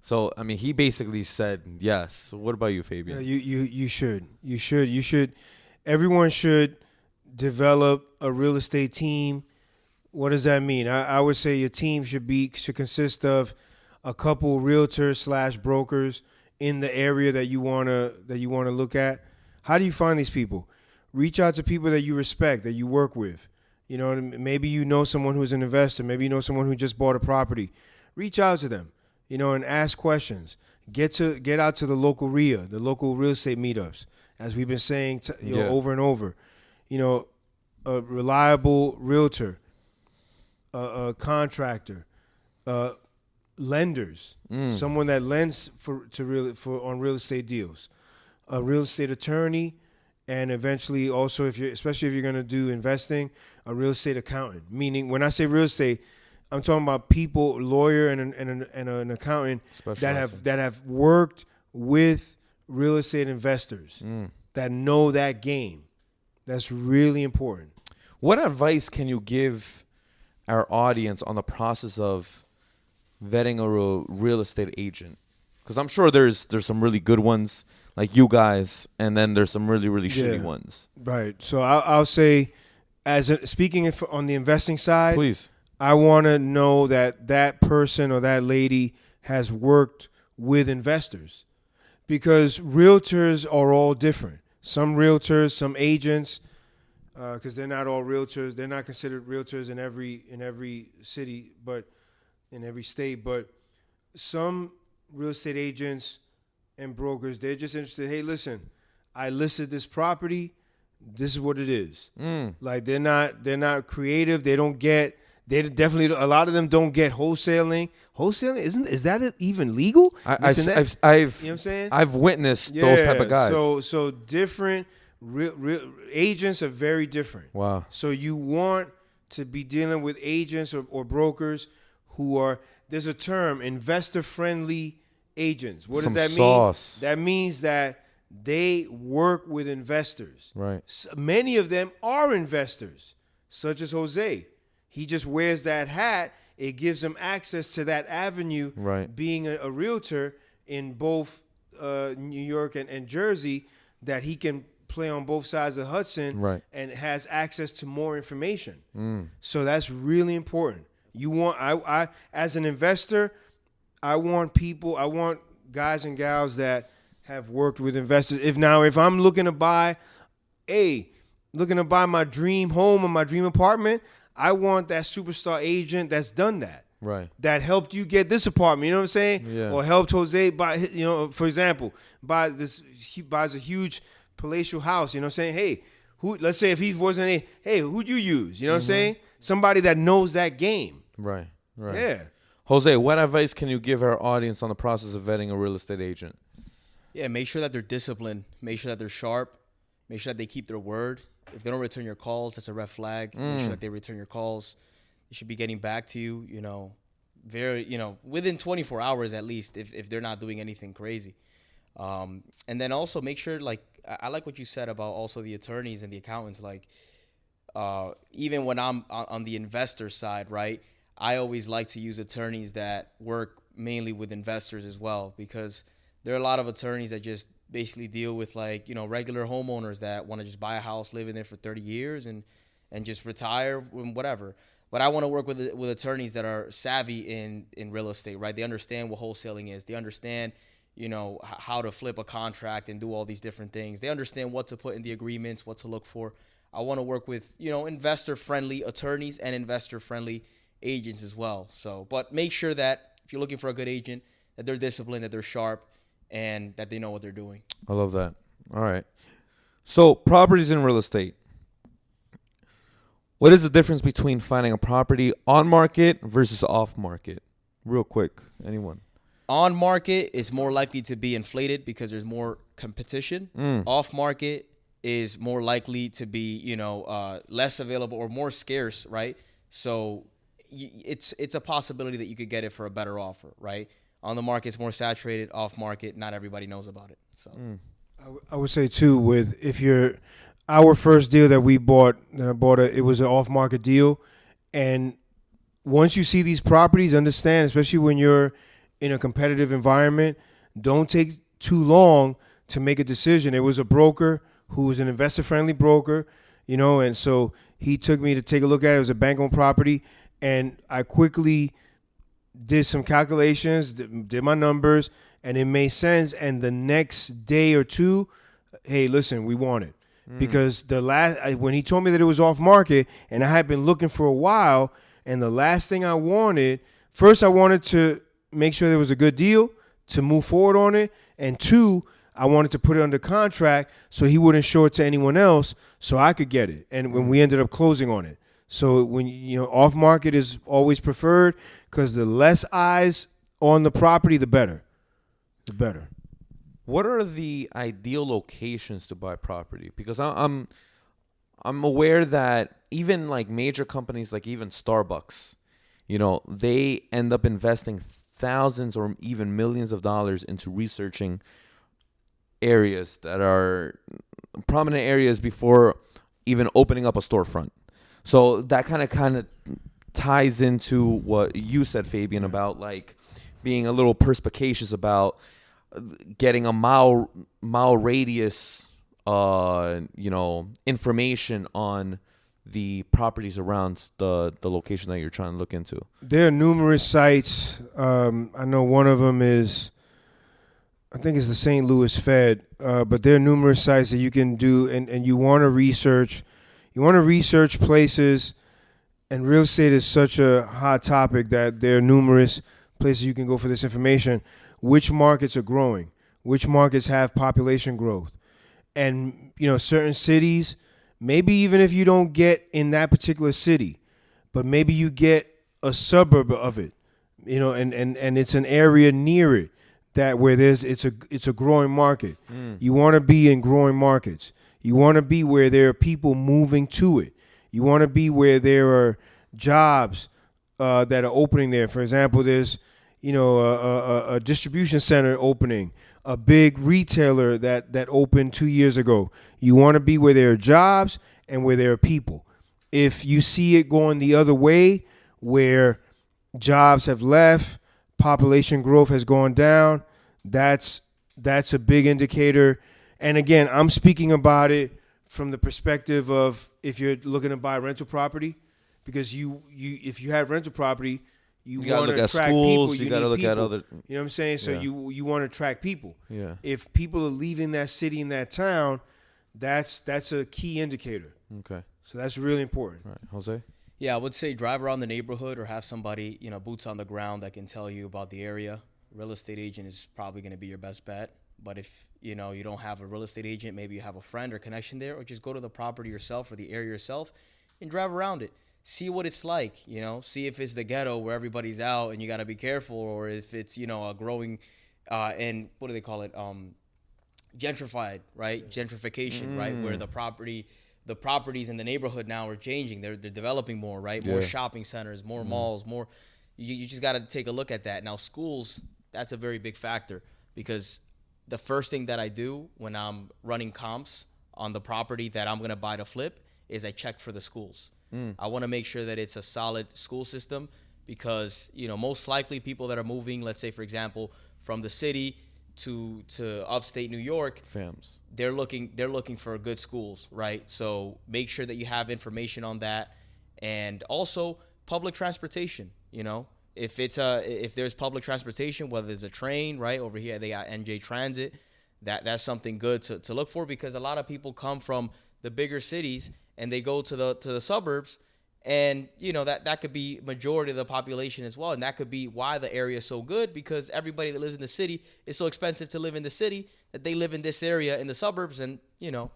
So, he basically said yes. So what about you, Fabian? Yeah, you should. Everyone should develop a real estate team. What does that mean? I would say your team should consist of a couple realtors / brokers in the area that you wanna look at. How do you find these people? Reach out to people that you respect, that you work with. You know, maybe you know someone who's an investor. Maybe you know someone who just bought a property. Reach out to them, you know, and ask questions. Get out to the local RIA, the local real estate meetups, as we've been saying over and over. You know, a reliable realtor, a contractor, lenders, someone that lends on real estate deals, a real estate attorney, and eventually also especially if you're going to do investing, a real estate accountant. Meaning, when I say real estate, I'm talking about people, lawyer and an accountant that have worked with real estate investors that know that game. That's really important. What advice can you give our audience on the process of vetting a real estate agent? Because I'm sure there's some really good ones like you guys, and then there's some really, really shitty ones. Right. So I'll say, speaking on the investing side, please, I want to know that person or that lady has worked with investors, because realtors are all different. Some realtors, some agents, because they're not all realtors. They're not considered realtors in every city, but in every state. But some real estate agents and brokers, they're just interested. Hey, listen, I listed this property. This is what it is. Like they're not creative. They definitely, a lot of them don't get wholesaling. Wholesaling is that even legal? I've you know what I'm saying? I've witnessed those type of guys. So different real agents are very different. Wow. So you want to be dealing with agents or brokers who are, there's a term, investor friendly agents. What does that mean? That means that they work with investors. Right. Many of them are investors, such as Jose. He just wears that hat. It gives him access to that avenue. Right. Being a realtor in both New York and Jersey, that he can play on both sides of Hudson, right, and has access to more information. So that's really important. You want, I as an investor, I want guys and gals that have worked with investors. If I'm looking to buy my dream home or my dream apartment, I want that superstar agent that's done that. Right. That helped you get this apartment, you know what I'm saying? Yeah. Or helped Jose buy, you know, for example, he buys a huge palatial house, you know what I'm saying? Hey, let's say if he wasn't who'd you use? You know what I'm saying? Somebody that knows that game. Right. Yeah. Jose, what advice can you give our audience on the process of vetting a real estate agent? Yeah, make sure that they're disciplined. Make sure that they're sharp. Make sure that they keep their word. If they don't return your calls, that's a red flag. Make sure that they return your calls. They should be getting back to you, within 24 hours at least, if they're not doing anything crazy. And then also make sure, like, I like what you said about also the attorneys and the accountants. Like, even when I'm on the investor side, right, I always like to use attorneys that work mainly with investors as well, because there are a lot of attorneys that just basically deal with, like, regular homeowners that want to just buy a house, live in there for 30 years and just retire, whatever. But I want to work with attorneys that are savvy in real estate, right? They understand what wholesaling is. They understand, how to flip a contract and do all these different things. They understand what to put in the agreements, what to look for. I want to work with, investor-friendly attorneys and investor-friendly agents as well. So, but make sure that if you're looking for a good agent, that they're disciplined, that they're sharp, and that they know what they're doing. I love that. All right. So, properties in real estate. What is the difference between finding a property on market versus off market? Real quick, anyone? On market is more likely to be inflated because there's more competition. Off market is more likely to be, less available or more scarce, right? So it's a possibility that you could get it for a better offer, right? On the market, it's more saturated. Off market, not everybody knows about it. So I would say too, our first deal that we bought, it was an off market deal, and once you see these properties, understand, especially when you're in a competitive environment, don't take too long to make a decision. It was a broker who was an investor-friendly broker, and so he took me to take a look at it. It was a bank-owned property, and I quickly did some calculations, did my numbers, and it made sense. And the next day or two, hey, listen, we want it. Because when he told me that it was off market, and I had been looking for a while, and the last thing I wanted, first I wanted to make sure there was a good deal to move forward on it, and two, I wanted to put it under contract so he wouldn't show it to anyone else, so I could get it. And when we ended up closing on it, so when off market is always preferred because the less eyes on the property, the better. The better. What are the ideal locations to buy property? Because I'm aware that even like major companies, like even Starbucks, they end up investing thousands or even millions of dollars into researching areas that are prominent areas before even opening up a storefront. So that kind of ties into what you said, Fabian, about like being a little perspicacious about getting a mile radius, information on the properties around the location that you're trying to look into. There are numerous sites. I know one of them is, I think it's the St. Louis Fed, but there are numerous sites that you can do, and you want to research. You want to research places, and real estate is such a hot topic that there are numerous places you can go for this information. Which markets are growing? Which markets have population growth? And, certain cities, maybe even if you don't get in that particular city, but maybe you get a suburb of it, and it's an area near it that where it's a growing market. You want to be in growing markets. You want to be where there are people moving to it. You want to be where there are jobs that are opening there. For example, there's a distribution center opening, a big retailer that opened 2 years ago. You want to be where there are jobs and where there are people. If you see it going the other way, where jobs have left, population growth has gone down, that's a big indicator. And again, I'm speaking about it from the perspective of if you're looking to buy rental property, because if you have rental property, you want to attract people. You got to look at other. You know what I'm saying? So you want to attract people. Yeah. If people are leaving that city and that town, that's a key indicator. Okay. So that's really important. All right, Jose. Yeah, I would say drive around the neighborhood or have somebody, boots on the ground that can tell you about the area. Real estate agent is probably going to be your best bet. But if, you don't have a real estate agent, maybe you have a friend or connection there, or just go to the property yourself or the area yourself and drive around it. See what it's like, see if it's the ghetto where everybody's out and you got to be careful, or if it's, a growing, and what do they call it? Gentrified, right? Gentrification, right? Where the properties in the neighborhood now are changing. They're developing more, right? More shopping centers, more malls, more. You just got to take a look at that. Now, schools, that's a very big factor, because the first thing that I do when I'm running comps on the property that I'm going to buy to flip is I check for the schools. I want to make sure that it's a solid school system, because, most likely people that are moving, let's say, for example, from the city to upstate New York, FAMS, they're looking for good schools, right? So make sure that you have information on that. And also public transportation, if there's public transportation, whether it's a train, right? Over here they got NJ Transit. That's something good to look for, because a lot of people come from the bigger cities and they go to the suburbs, and that could be majority of the population as well, and that could be why the area is so good, because everybody that lives in the city is so expensive to live in the city that they live in this area in the suburbs, and to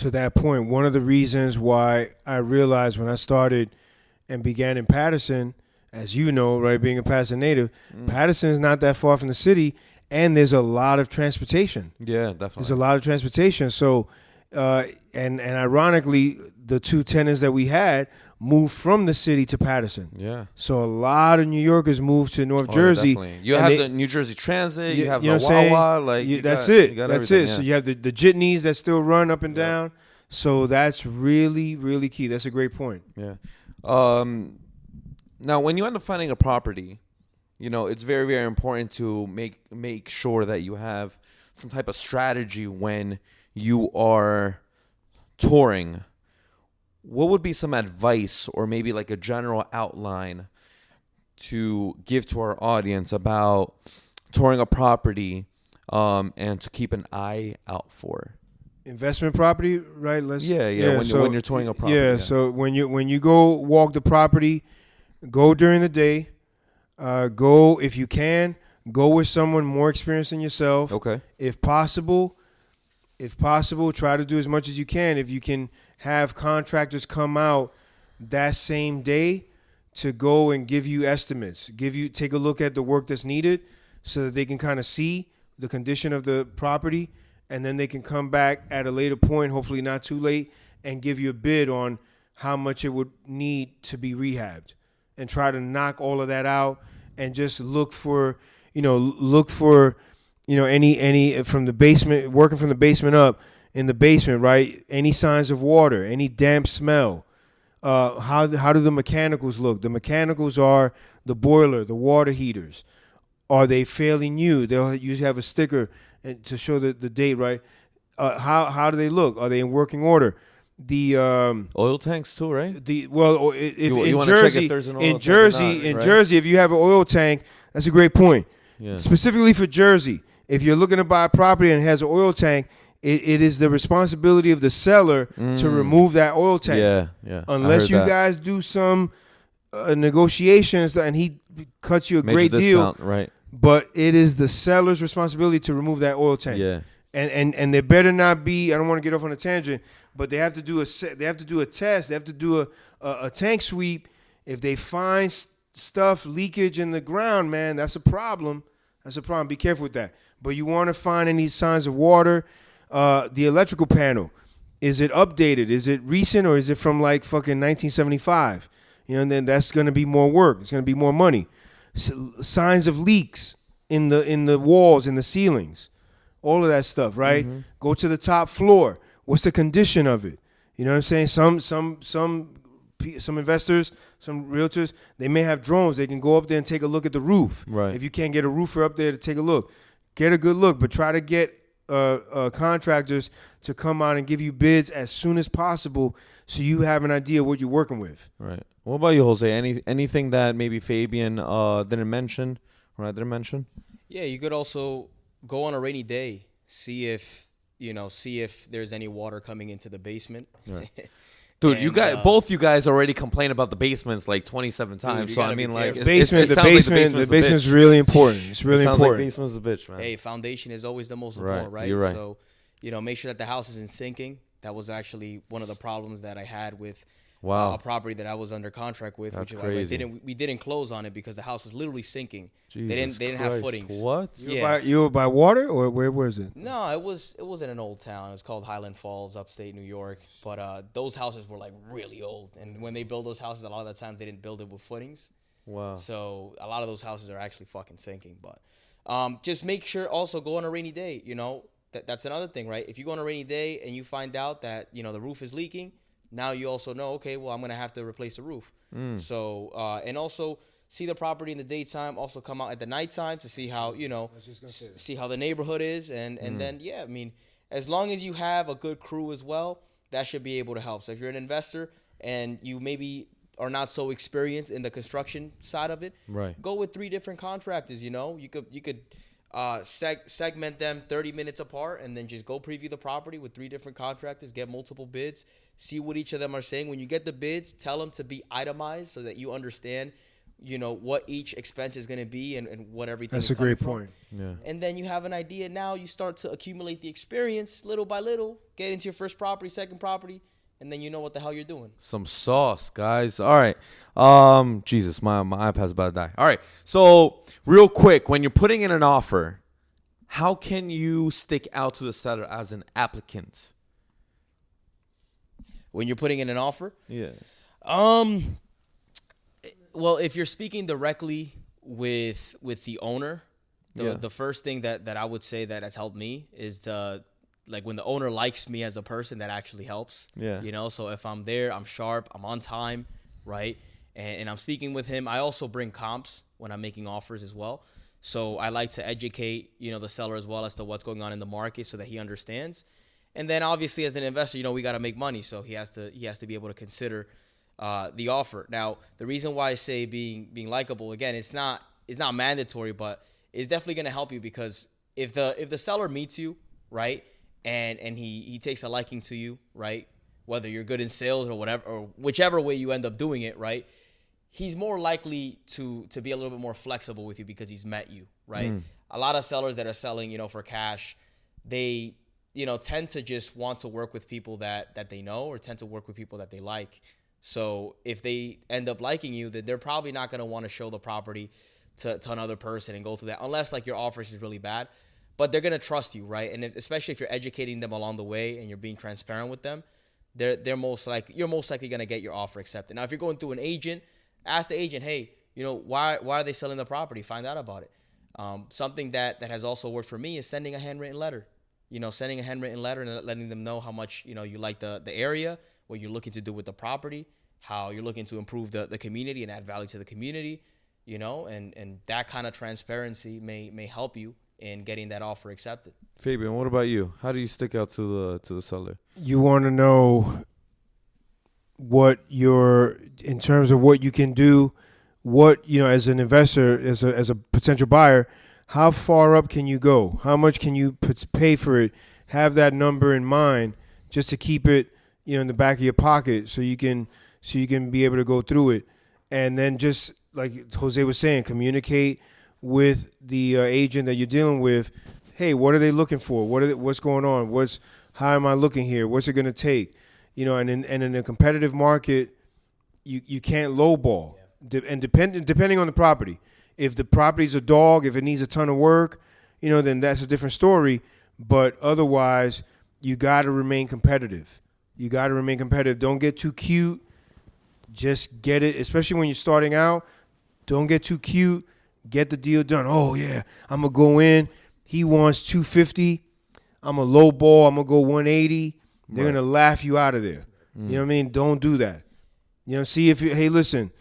that point, one of the reasons why I realized when I started and began in Patterson, as you know, right, being a Patterson native, Patterson is not that far from the city, and there's a lot of transportation. Yeah, definitely. There's a lot of transportation. So, and ironically, the two tenants that we had moved from the city to Patterson. Yeah. So a lot of New Yorkers moved to North Jersey. Definitely. You have the New Jersey Transit. You have the Wawa. That's it. So you have the jitneys that still run up and down. So that's really, really key. That's a great point. Yeah. Now, when you end up finding a property, it's very, very important to make sure that you have some type of strategy when you are touring. What would be some advice, or maybe like a general outline, to give to our audience about touring a property and to keep an eye out for? Investment property, right? When you're touring a property. Yeah, so when you go walk the property, go during the day. Go if you can. Go with someone more experienced than yourself. Okay. If possible, try to do as much as you can. If you can have contractors come out that same day to go and give you estimates, take a look at the work that's needed so that they can kind of see the condition of the property, and then they can come back at a later point, hopefully not too late, and give you a bid on how much it would need to be rehabbed, and try to knock all of that out, and just look for any from the basement, working from the basement up, in the basement, right? Any signs of water, any damp smell. How do the mechanicals look? The mechanicals are the boiler, the water heaters. Are they fairly new? They'll usually have a sticker to show the date, right? How do they look? Are they in working order? The oil tanks too, right? In Jersey, if you have an oil tank, that's a great point. Yeah. Specifically for Jersey, if you're looking to buy a property and it has an oil tank, it is the responsibility of the seller to remove that oil tank. Yeah. Unless you guys do some negotiations and he cuts you a great discount, deal, right? But it is the seller's responsibility to remove that oil tank. Yeah. And there better not be. I don't want to get off on a tangent, but they have to do a test. They have to do a tank sweep. If they find stuff leakage in the ground, man, that's a problem. Be careful with that. But you want to find any signs of water. The electrical panel, is it updated? Is it recent, or is it from like fucking 1975? And then that's going to be more work. It's going to be more money. Signs of leaks in the walls, in the ceilings, all of that stuff, right? Mm-hmm. Go to the top floor. What's the condition of it? You know what I'm saying? Some investors, some realtors, they may have drones. They can go up there and take a look at the roof. Right. If you can't get a roofer up there to take a look, get a good look, but try to get contractors to come out and give you bids as soon as possible, so you have an idea what you're working with. Right. What about you, Jose? Anything that maybe Fabian didn't mention, or I didn't mention? Yeah, you could also go on a rainy day, see if there's any water coming into the basement. Right. Dude, both you guys already complained about the basements like 27 times. Dude, so I mean, like, the basement's really important. It's really important. Like the basement's a bitch, man. Hey, foundation is always the most important, right? You're right. So, make sure that the house isn't sinking. That was actually one of the problems that I had with a property that I was under contract with. That's which crazy. We didn't close on it because the house was literally sinking. Jesus they didn't have Christ. footings. What? You were by water, or where is it? No, it was in an old town. It was called Highland Falls, upstate New York. But those houses were like really old, and when they build those houses, a lot of the times they didn't build it with footings. Wow. So a lot of those houses are actually fucking sinking. But just make sure also go on a rainy day. That's another thing, right? If you go on a rainy day and you find out that the roof is leaking, now you also know, okay, well, I'm gonna have to replace the roof. So and also see the property in the daytime. Also come out at the nighttime to see how see how the neighborhood is, and then I mean, as long as you have a good crew as well, that should be able to help. So if you're an investor and you maybe are not so experienced in the construction side of it, right, go with 3 different contractors. You could segment them 30 minutes apart, and then just go preview the property with 3 different contractors, get multiple bids, see what each of them are saying. When you get the bids, tell them to be itemized so that you understand what each expense is going to be and what everything is coming from. That's a great point. Yeah. And then you have an idea. Now you start to accumulate the experience little by little, get into your first property, second property, and then you know what the hell you're doing. Some sauce, guys. All right. Jesus, my iPad's about to die. All right. So real quick, when you're putting in an offer, how can you stick out to the seller as an applicant? When you're putting in an offer? Yeah. Well, if you're speaking directly with the owner, the first thing that I would say that has helped me is when the owner likes me as a person, that actually helps. Yeah. So if I'm there, I'm sharp, I'm on time, right? And I'm speaking with him. I also bring comps when I'm making offers as well. So I like to educate, the seller as well as to what's going on in the market so that he understands. And then obviously as an investor, we got to make money. So he has to be able to consider the offer. Now, the reason why I say being likable, again, it's not mandatory, but is definitely going to help you, because if the seller meets you, right, and he takes a liking to you, right, whether you're good in sales or whatever, or whichever way you end up doing it, right, he's more likely to be a little bit more flexible with you because he's met you, right? A lot of sellers that are selling, for cash, they, tend to just want to work with people that they know, or tend to work with people that they like. So if they end up liking you, then they're probably not going to want to show the property to another person and go through that, unless like your offer is really bad. But they're going to trust you, right? And especially if you're educating them along the way and you're being transparent with them, you're most likely going to get your offer accepted. Now, if you're going through an agent, ask the agent, hey, why are they selling the property? Find out about it. Something that has also worked for me is sending a handwritten letter. Sending a handwritten letter and letting them know how much, you like the area, what you're looking to do with the property, how you're looking to improve the community and add value to the community, and that kind of transparency may help you in getting that offer accepted. Fabian, what about you? How do you stick out to the seller? You want to know in terms of what you can do, as an investor, as a potential buyer, how far up can you go? How much can you pay for it? Have that number in mind just to keep it, in the back of your pocket so you can be able to go through it. And then just like Jose was saying, communicate with the agent that you're dealing with. Hey, what are they looking for? What's going on? How am I looking here? What's it going to take? And in a competitive market, you can't lowball. And depending on the property. If the property's a dog, if it needs a ton of work, then that's a different story. But otherwise, you got to remain competitive. Don't get too cute. Just get it, especially when you're starting out. Don't get too cute. Get the deal done. Oh, yeah, I'm going to go in. He wants 250. I'm a low ball. I'm going to go 180. They're going to laugh you out of there. You know what I mean? Don't do that. See if hey, listen,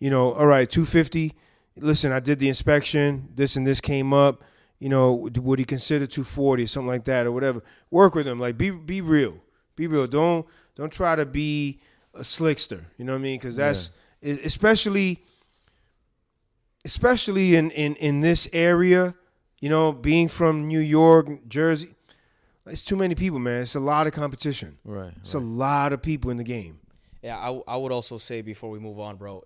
all right, 250. Listen, I did the inspection. This and this came up. Would he consider 240 or something like that or whatever? Work with him. Like, be real. Be real. Don't try to be a slickster. You know what I mean? Because that's especially in this area. Being from New York, Jersey, it's too many people, man. It's a lot of competition. Right. It's a lot of people in the game. Yeah, I would also say before we move on, bro,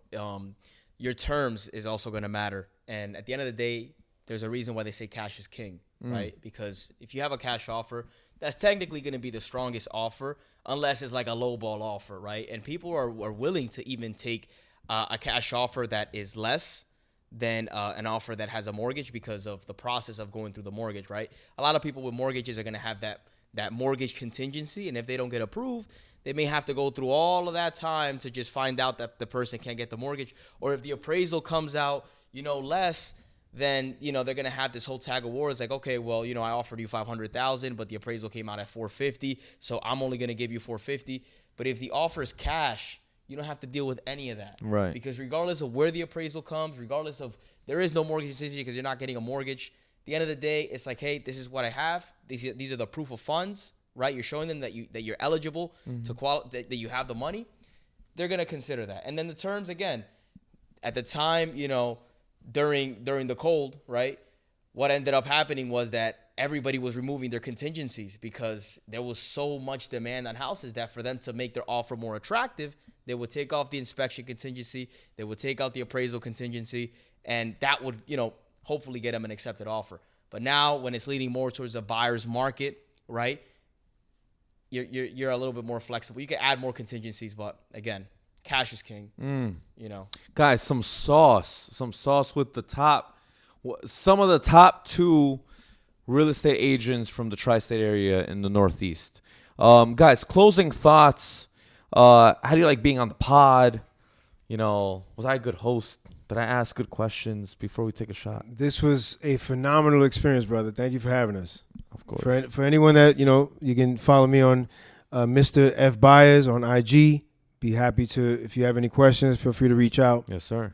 your terms is also going to matter. And at the end of the day, there's a reason why they say cash is king, right? Because if you have a cash offer, that's technically going to be the strongest offer, unless it's like a lowball offer, right? And people are willing to even take a cash offer that is less than an offer that has a mortgage because of the process of going through the mortgage, right? A lot of people with mortgages are going to have that mortgage contingency, and if they don't get approved, they may have to go through all of that time to just find out that the person can't get the mortgage. Or if the appraisal comes out, less, then, they're going to have this whole tag of war. It's like, okay, well, I offered you $500,000, but the appraisal came out at $450, so I'm only going to give you $450. But if the offer is cash, you don't have to deal with any of that. Right. Because regardless of where the appraisal comes, regardless of, there is no mortgage decision because you're not getting a mortgage. At the end of the day, it's like, hey, this is what I have. These are the proof of funds, right? You're showing them that you're eligible to that you have the money. They're going to consider that. And then the terms, again, at the time, during the cold, right? What ended up happening was that everybody was removing their contingencies because there was so much demand on houses that for them to make their offer more attractive, they would take off the inspection contingency, they would take out the appraisal contingency, and that would, hopefully get them an accepted offer. But now when it's leading more towards a buyer's market, right, you're a little bit more flexible. You can add more contingencies, but again, cash is king. Guys, some sauce with some of the top 2 real estate agents from the tri-state area in the Northeast. Guys, closing thoughts. How do you like being on the pod? Was I a good host? Did I ask good questions before we take a shot? This was a phenomenal experience, brother. Thank you for having us. Of course. For anyone that, you can follow me on Mr. F. Baez on IG. Be happy to, if you have any questions, feel free to reach out. Yes, sir.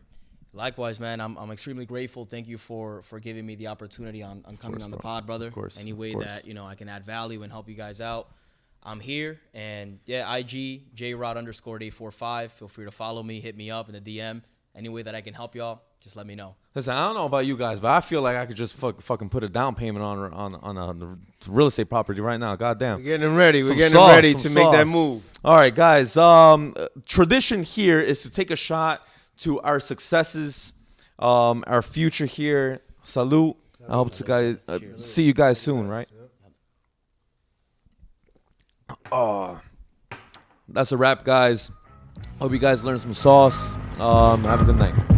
Likewise, man. I'm extremely grateful. Thank you for giving me the opportunity on coming on the pod, brother. Of course. Any way that, I can add value and help you guys out, I'm here. And yeah, IG, JRod_845. Feel free to follow me, hit me up in the DM. any way that I can help y'all, just let me know. Listen, I don't know about you guys, but I feel like I could just fucking put a down payment on a real estate property right now. Goddamn. We're getting them ready. We're Some getting sauce, them ready some to make that sauce. move. All right, guys. Tradition here is to take a shot to our successes, our future here. Salute. I hope to guys see you guys soon, right? Oh, that's a wrap, guys. Hope you guys learned some sauce. Have a good night.